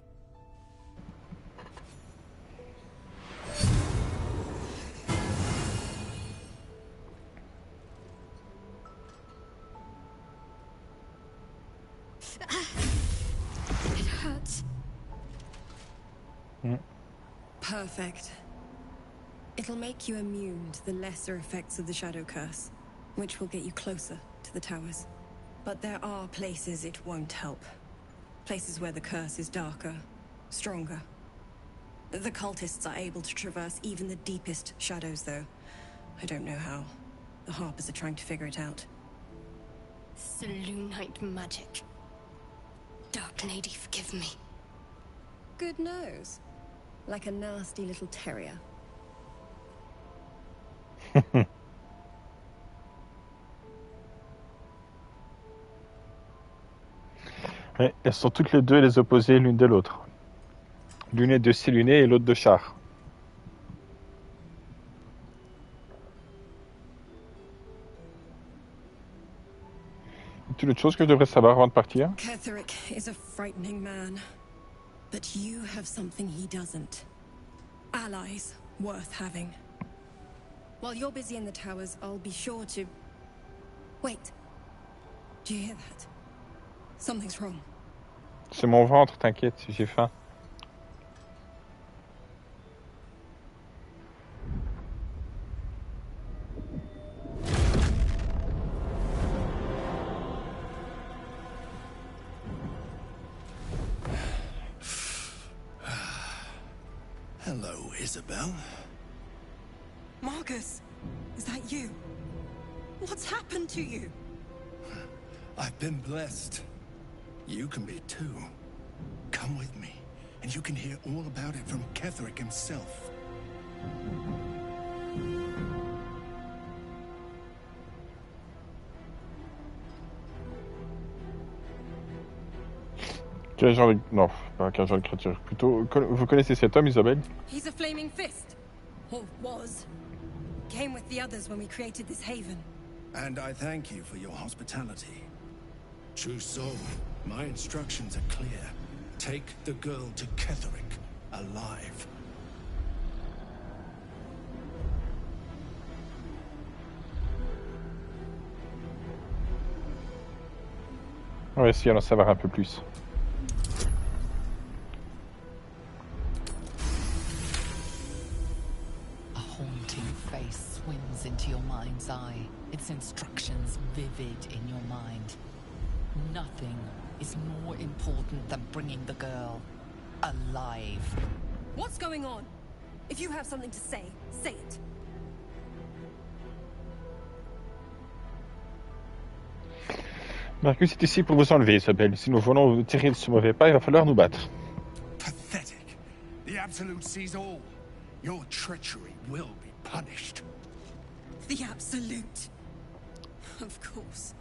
It hurts. Perfect. It'll make you immune to the lesser effects of the Shadow Curse, which will get you closer to the towers. But there are places it won't help. Places where the curse is darker, stronger. The cultists are able to traverse even the deepest shadows, though. I don't know how. The Harpers are trying to figure it out. Selûnite magic. Dark Lady, forgive me. Good nose. Like a nasty little terrier. Ouais, elles sont toutes les deux les opposées l'une de l'autre. L'une est de Séluné et l'autre de Char. Une autre chose que je devrais savoir avant de partir? Ketherick is a frightening man. But you have something he doesn't. Allies worth having. While you're busy in the towers, I'll be sure to... Wait. Do you hear that? Something's wrong. C'est mon ventre, t'inquiète, j'ai faim. Hello, Isabel. Marcus, is that you? What's happened to you? I've been blessed. You can be too. Come with me, and you can hear all about it from Ketherick himself. Quel genre de... Non, pas quel genre de créature. Plutôt, vous connaissez cet homme, Isabelle? He's a flaming fist. Or was. Came with the others when we created this haven. And I thank you for your hospitality. True soul, my instructions are clear. Take the girl to Ketherick, alive. On va essayer d'en savoir un peu plus. A haunting face swims into your mind's eye, its instructions vivid in your mind. Nothing is more important than bringing the girl alive. What's going on? If you have something to say, say it. Marcus est ici pour vous enlever, Isabelle. Si nous voulons vous tirer de ce mauvais pas, il va falloir nous battre. Pathetic. The Absolute sees all. Your treachery will be punished. The Absolute. Of course.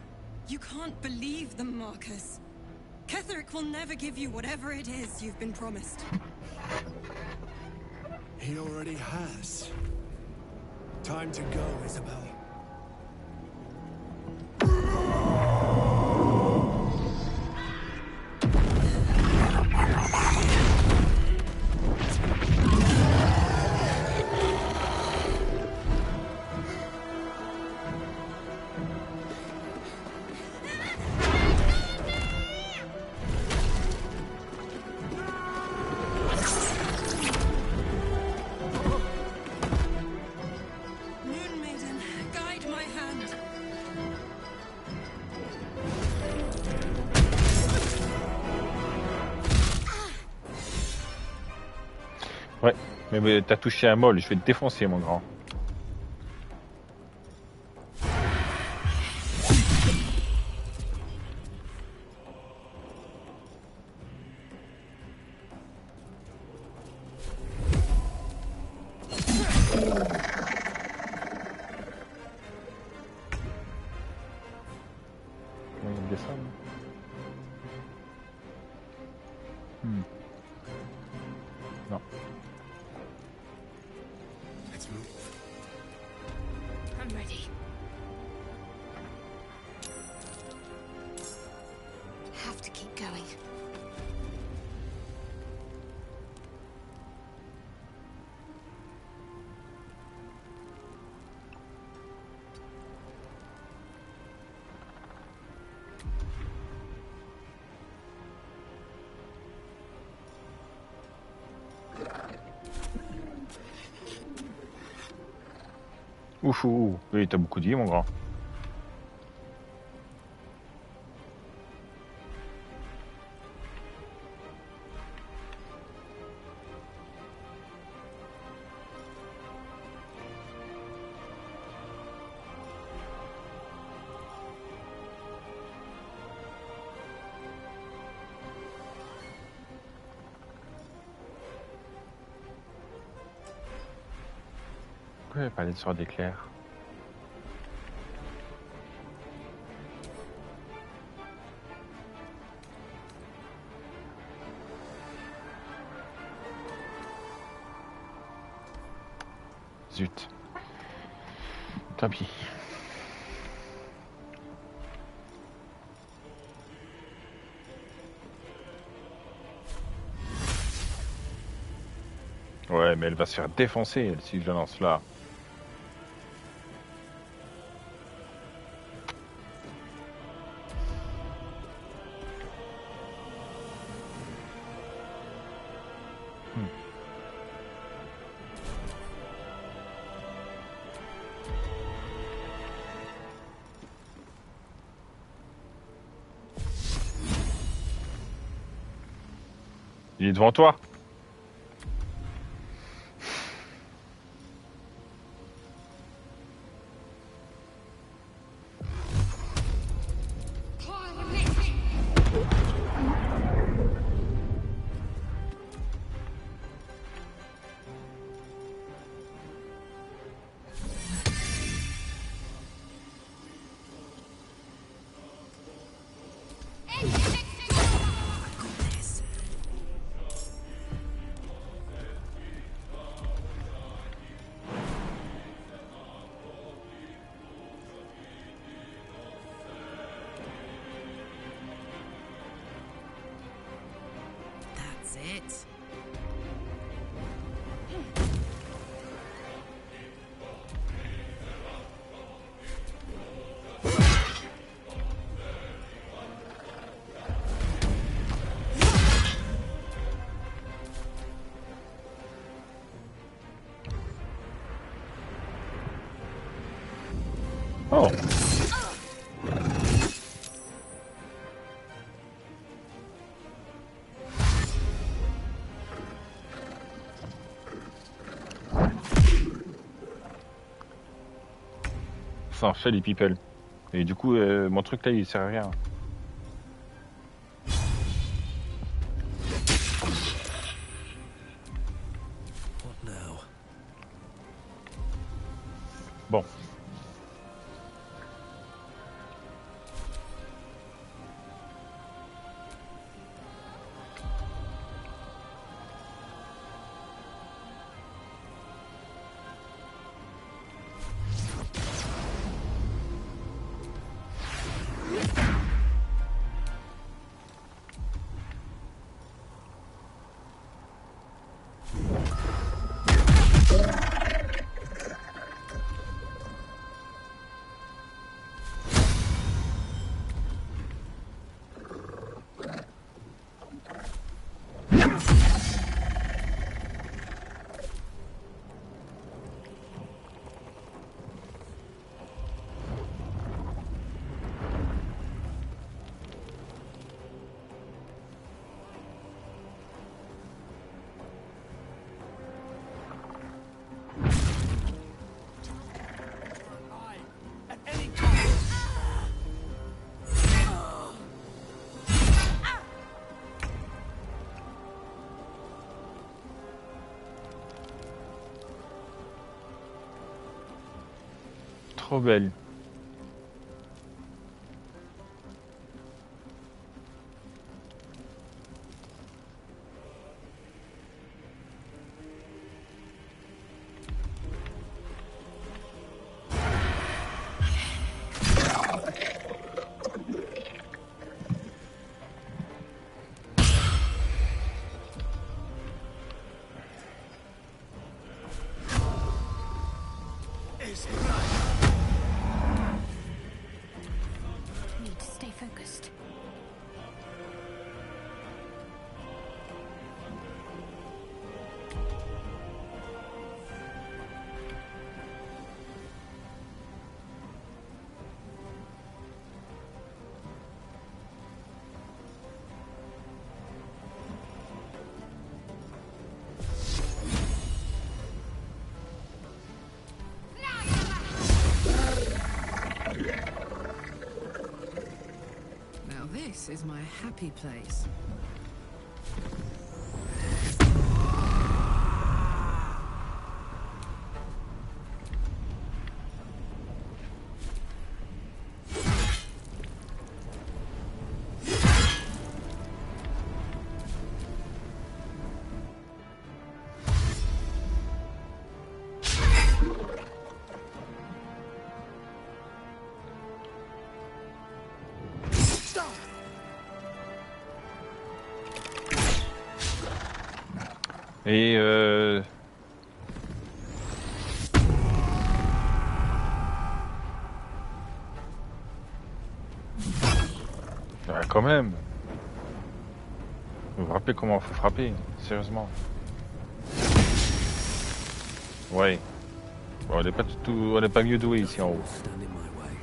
You can't believe them, Marcus. Ketherick will never give you whatever it is you've been promised. He already has. Time to go, Isabel. Ouais, mais t'as touché un molle, je vais te défoncer, mon grand. Comment il descend, Non. Let's move. I'm ready. Have to keep going. Ouf, oui, t'as beaucoup dit, mon grand. Pourquoi il va parler de sort d'éclair? Zut. Tant pis. Ouais, mais elle va se faire défoncer, elle, si je la lance là. Il est devant toi. That's it. Oh. Ça en fait les people. Et du coup, mon truc là, il sert à rien. What now? Bon. Trop belle. Need to stay focused. Now this is my happy place. Et ah, quand même. Vous vous rappelez comment faut frapper, sérieusement. Ouais. Bon, on n'est pas on n'est pas mieux doué ici en haut. Stand in my way.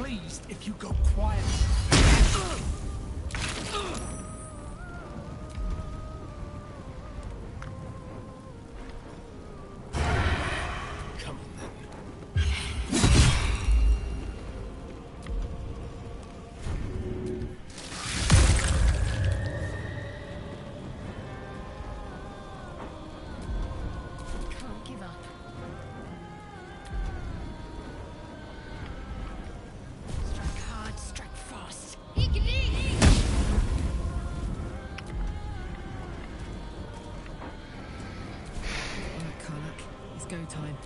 pleased if you go quiet. Can't give up. Strike hard, strike fast. Alright, Karlak. It's go time.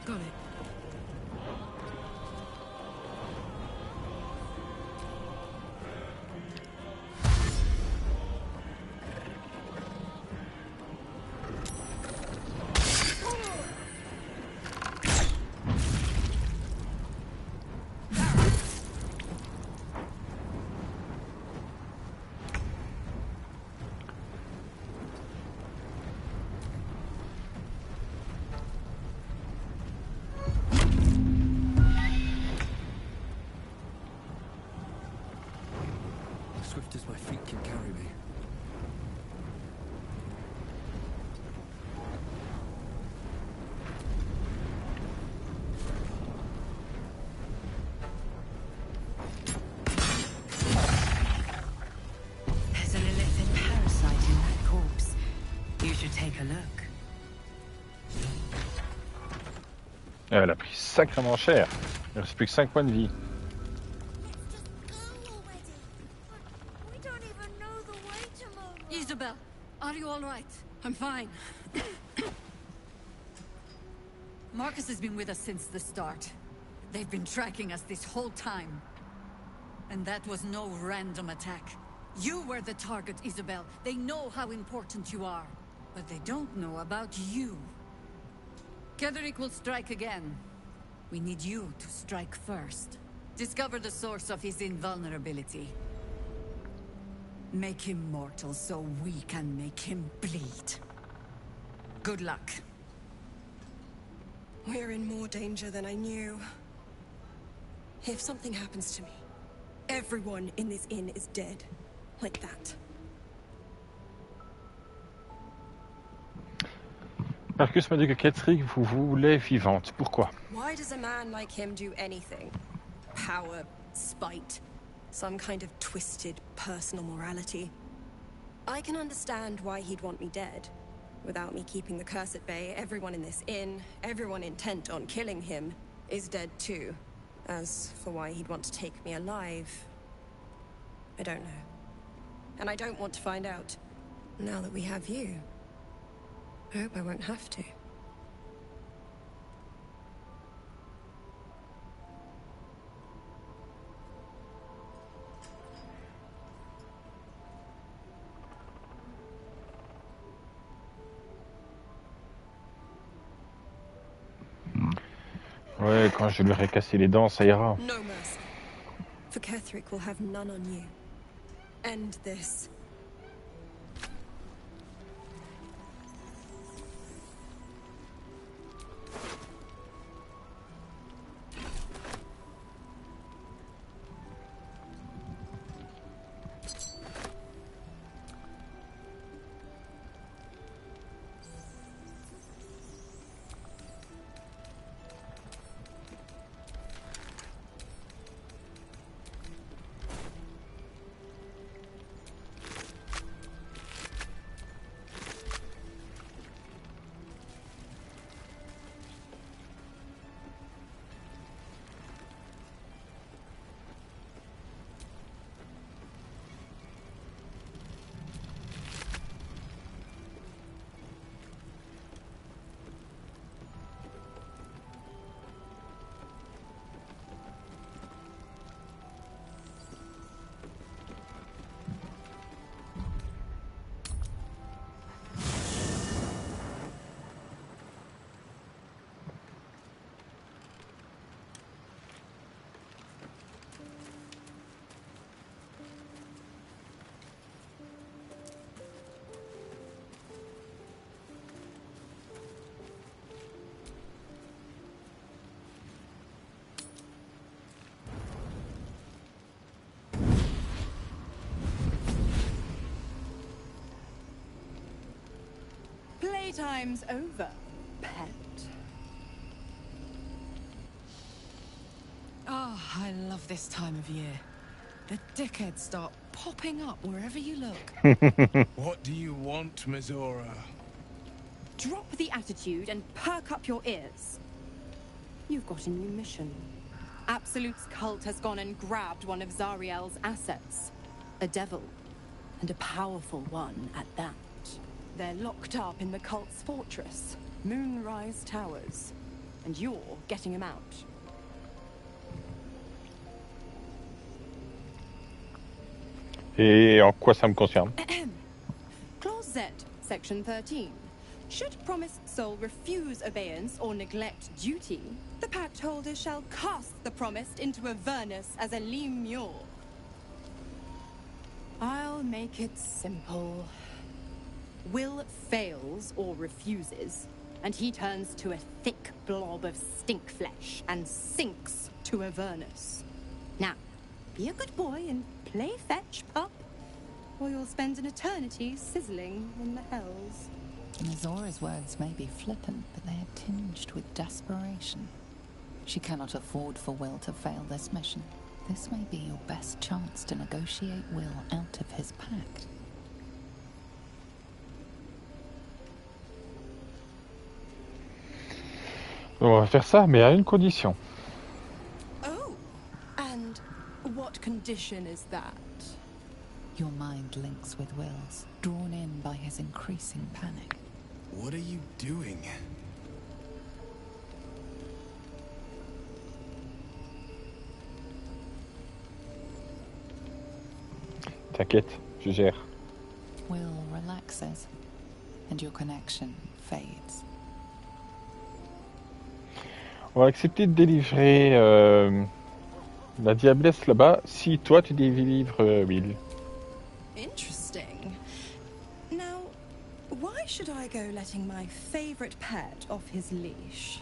Got it. Swift as my feet can carry me. There's an illicit parasite in that corpse. You should take a look. Elle a pris sacrément cher. Il reste plus que 5 points de vie. We don't even know the way to Mona. Isabel, are you all right? I'm fine. Marcus has been with us since the start. They've been tracking us this whole time. And that was no random attack. You were the target, Isabel. They know how important you are. But they don't know about you. Ketheric will strike again. We need you to strike first. Discover the source of his invulnerability. Make him mortal so we can make him bleed. Good luck. We're in more danger than I knew. If something happens to me, everyone in this inn is dead. Like that. Marcus m'a dit que Ketheric vous voulait vivante. Pourquoi? Why does a man like him do anything? Power, spite, some kind of twisted personal morality. I can understand why he'd want me dead. Without me keeping the curse at bay, everyone in this inn, everyone intent on killing him, is dead too. As for why he'd want to take me alive, I don't know. And I don't want to find out. Now that we have you, I hope I won't have to. Ouais, quand je lui aurai cassé les dents, ça ira. No mercy. For Ketheric will have none on you. End this. Playtime's over, pet. Oh, I love this time of year. The dickheads start popping up wherever you look. What do you want, Mizora? Drop the attitude and perk up your ears. You've got a new mission. Absolute's cult has gone and grabbed one of Zariel's assets. A devil. And a powerful one at that. They're locked up in the cult's fortress, Moonrise Towers. And you're getting him out. Et en quoi ça me concerne? Clause Z, Section 13. Should promised soul refuse abeyance or neglect duty, the pact holder shall cast the promised into Avernus as a lemure. I'll make it simple. Will fails or refuses, and he turns to a thick blob of stink flesh and sinks to Avernus. Now, be a good boy and play fetch, pup, or you'll spend an eternity sizzling in the hells. Mizora's words may be flippant, but they are tinged with desperation. She cannot afford for Will to fail this mission. This may be your best chance to negotiate Will out of his pact. On va faire ça, mais à une condition. Oh, and what condition is that? Your mind links with Will's, drawn in by his increasing panic. What are you doing? T'inquiète, je gère. Will relaxes, and your connection fades. On va accepter de délivrer la diablesse là-bas si toi tu délivres Will. Interesting. Now, why should I go letting my favorite pet off his leash?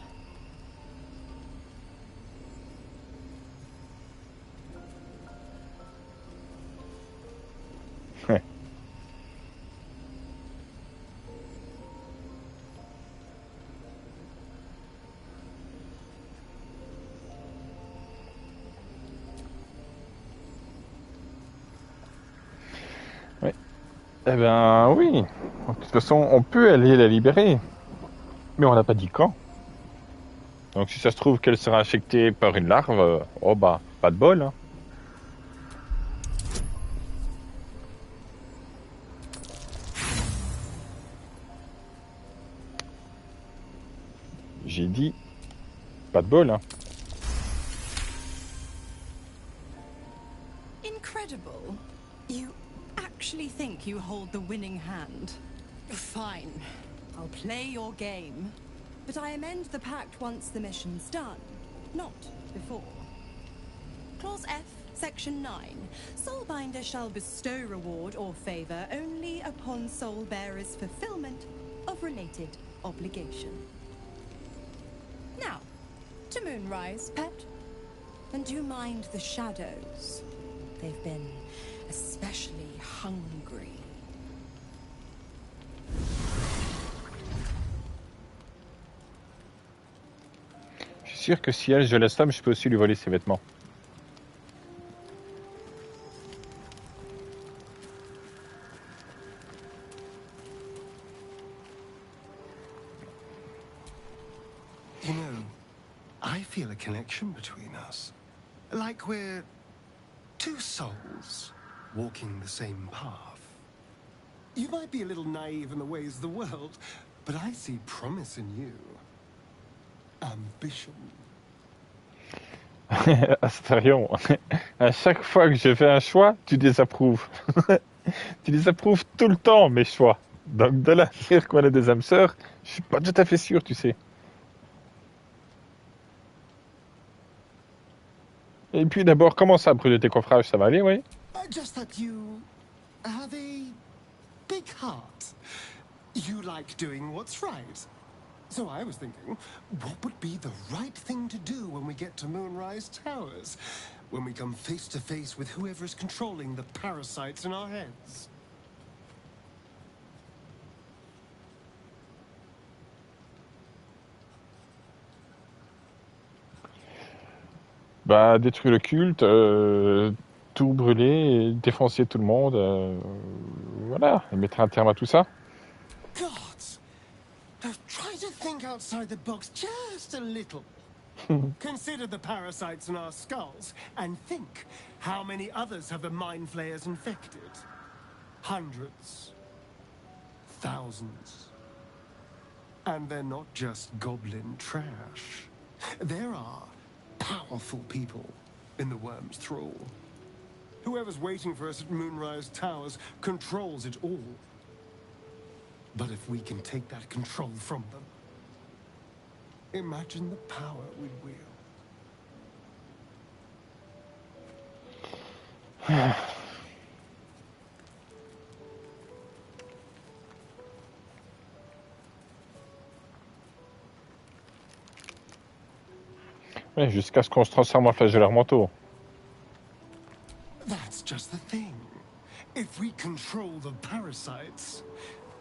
Eh ben oui. De toute façon, on peut aller la libérer. Mais on n'a pas dit quand. Donc si ça se trouve qu'elle sera infectée par une larve, oh bah, pas de bol. Hein. J'ai dit, pas de bol. Hein. Incredible. You actually think you hold the winning hand? Fine. I'll play your game. But I amend the pact once the mission's done, not before. Clause F, Section 9. Soulbinder shall bestow reward or favor only upon soul-bearer's fulfillment of related obligation. Now, to Moonrise, pet. And do mind the shadows. They've been especially hungry. Je suis sûr que si elle, je laisse femme, je peux aussi lui voler ses vêtements. You know, I feel a connection between us. Like we're two souls walking the same path. You might be a little naive in the ways of the world, but I see promise in you. Ambition. Astarion, à chaque fois que je fais un choix, tu désapprouves. Tu désapprouves tout le temps mes choix. Donc de là à dire qu'on est des âmes sœurs, je suis pas tout à fait sûr, tu sais. Et puis d'abord, comment ça, brûler tes coffrages, ça va aller, oui? Just that you have a big heart. You like doing what's right. So I was thinking, what would be the right thing to do when we get to Moonrise Towers? When we come face to face with whoever's controlling the parasites in our heads? Bah, détruire le culte, tout brûler, défoncer tout le monde, voilà, et mettre un terme à tout ça. Gods! Try to think outside the box just a little. Consider the parasites in our skulls, and think how many others have the mind flayers infected. Hundreds. Thousands. And they're not just goblin trash. There are powerful people in the worm's thrall. Whoever's waiting for us at Moonrise Towers controls it all. But if we can take that control from them, imagine the power we'd wield. Ouais, jusqu'à ce qu'on se transforme en flagelleur manteau. That's just the thing. If we control the parasites,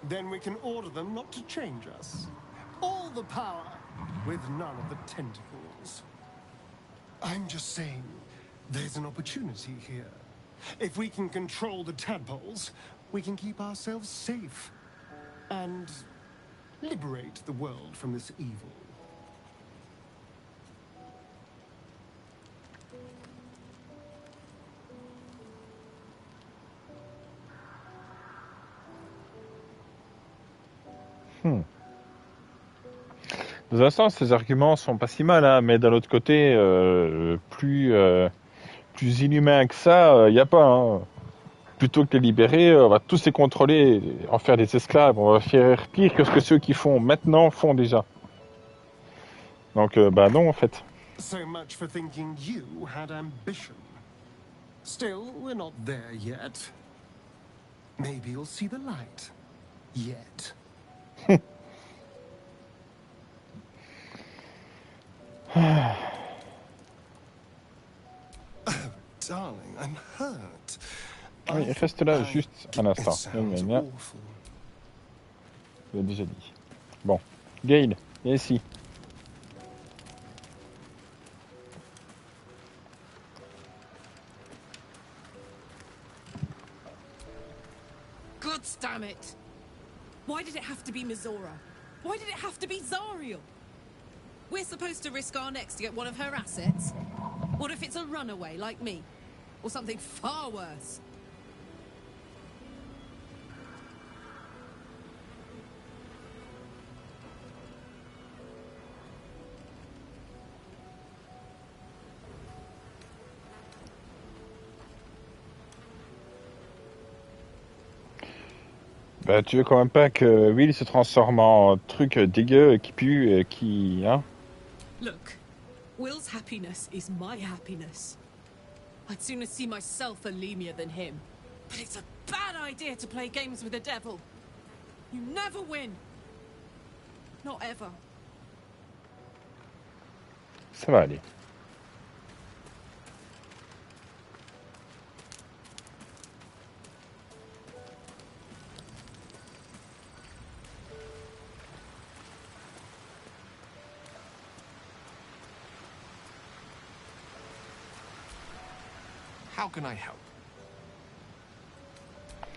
then we can order them not to change us. All the power, with none of the tentacles. I'm just saying, there's an opportunity here. If we can control the tadpoles, we can keep ourselves safe. And liberate the world from this evil. Dans un sens, ces arguments sont pas si mal, hein, mais d'un autre côté, plus inhumain que ça, y a pas. Hein. Plutôt que les libérer, on va tous les contrôler, en faire des esclaves. On va faire pire que ce que ceux qui font maintenant font déjà. Donc, bah non, en fait. So much for thinking you had ambition. Still, we're not there yet. Maybe you'll see the light. Yet. Oh, darling, I'm hurt. Oui, reste là juste un instant. Je l'ai déjà dit. Bon, Gail, viens ici. God damn it! Why did it have to be Mizora? Why did it have to be Zariel? We're supposed to risk our necks to get one of her assets? What if it's a runaway like me? Or something far worse? Bah, tu veux quand même pas que Will se transforme en truc dégueu qui pue, qui... Hein? Look, Will's happiness is my happiness. I'd sooner see myself a Lemur than him. But it's a bad idea to play games with the devil. You never win. Not ever. Ça va aller. How can I help?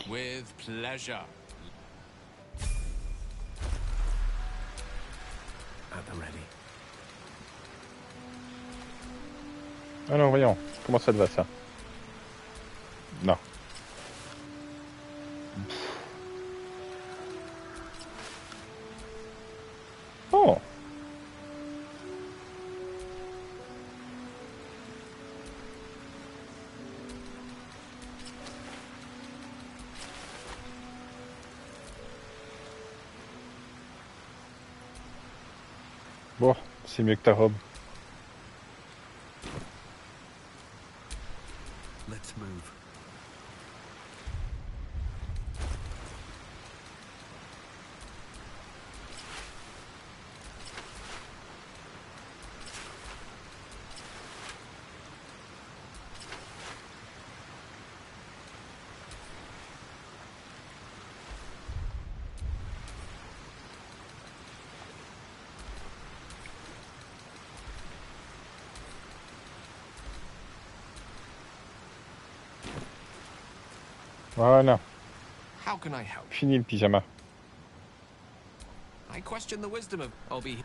With pleasure. At the ready. Alors, voyons. Comment ça te va, ça? Non. Oh! Bon, c'est mieux que ta robe. Let's move. Voilà. How can I help? Fini le pyjama. I question the wisdom of... I'll be...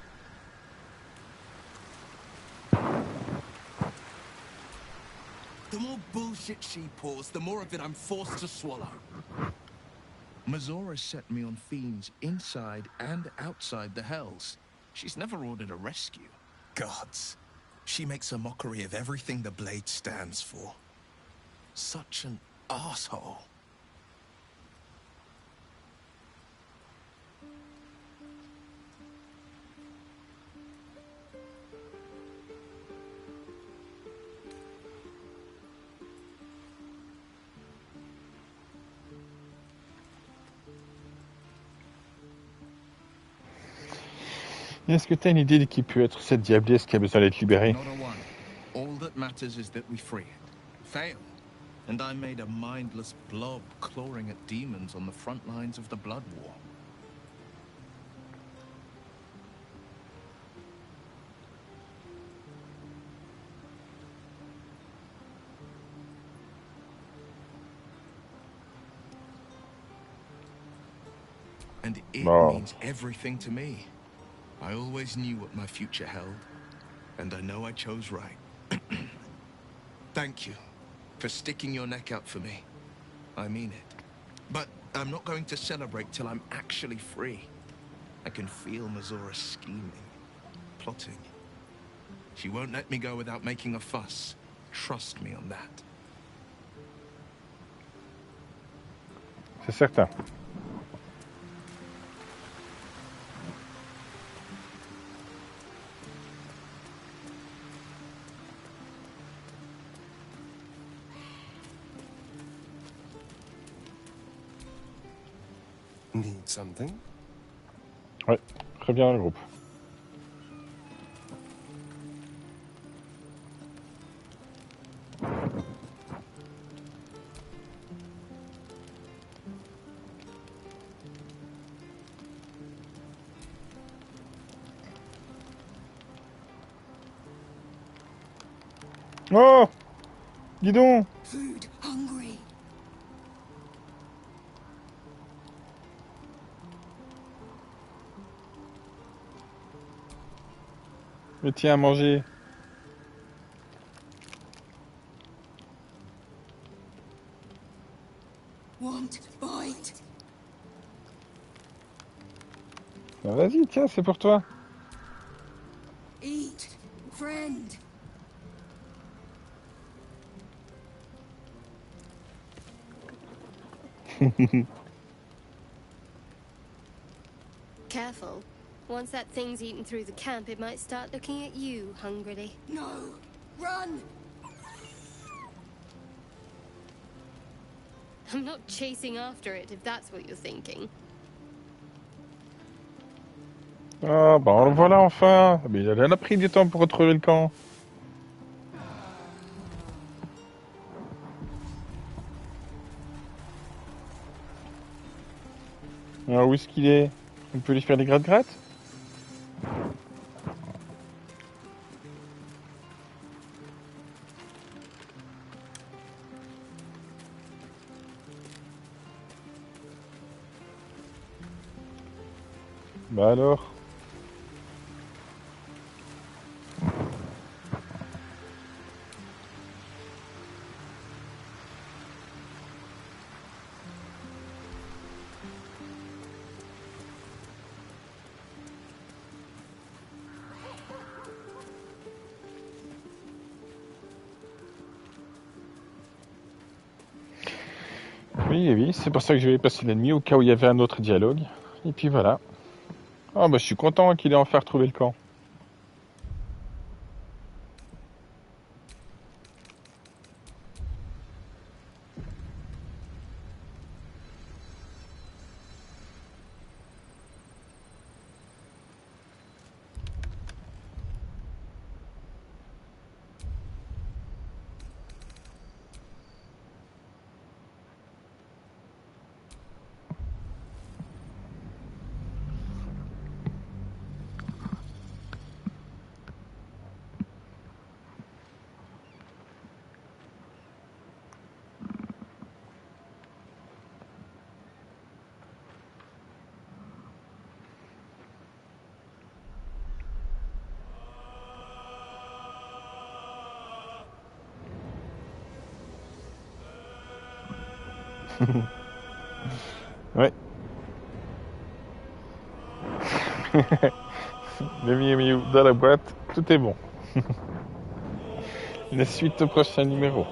The more bullshit she pours, the more of it I'm forced to swallow. Mazora set me on fiends inside and outside the Hells. She's never ordered a rescue. Gods. She makes a mockery of everything the Blade stands for. Such an asshole. Est-ce que tu as une idée de qui peut être cette diablesse qui a besoin d'être libérée? Not a one. All that matters is that we free it. Fail, and I made a mindless blob clawing at demons on the front lines of the Blood War. And it means everything to me. I always knew what my future held, and I know I chose right. Thank you for sticking your neck out for me. I mean it. But I'm not going to celebrate till I'm actually free. I can feel Mazora scheming, plotting. She won't let me go without making a fuss. Trust me on that. C'est certain. Need something? Ouais, reviens dans le groupe. Oh! Dis donc! Food, hungry. Mais tiens à manger. Want bite. Ah, vas-y, tiens, c'est pour toi. Eat, friend. Careful. Once that thing's eaten through the camp, it might start looking at you hungrily. No! Run! I'm not chasing after it, if that's what you're thinking. Ah, bah on le voilà enfin. Mais il a pris du temps pour retrouver le camp. Alors où est-ce qu'il est? On peut lui faire des gratte-gratte? Bah alors? Oui, c'est pour ça que je vais passer la nuit au cas où il y avait un autre dialogue. Et puis voilà. Ah bah je suis content qu'il ait enfin retrouvé le camp. Ouais. Le mieux mieux dans la boîte, tout est bon. La suite au prochain numéro.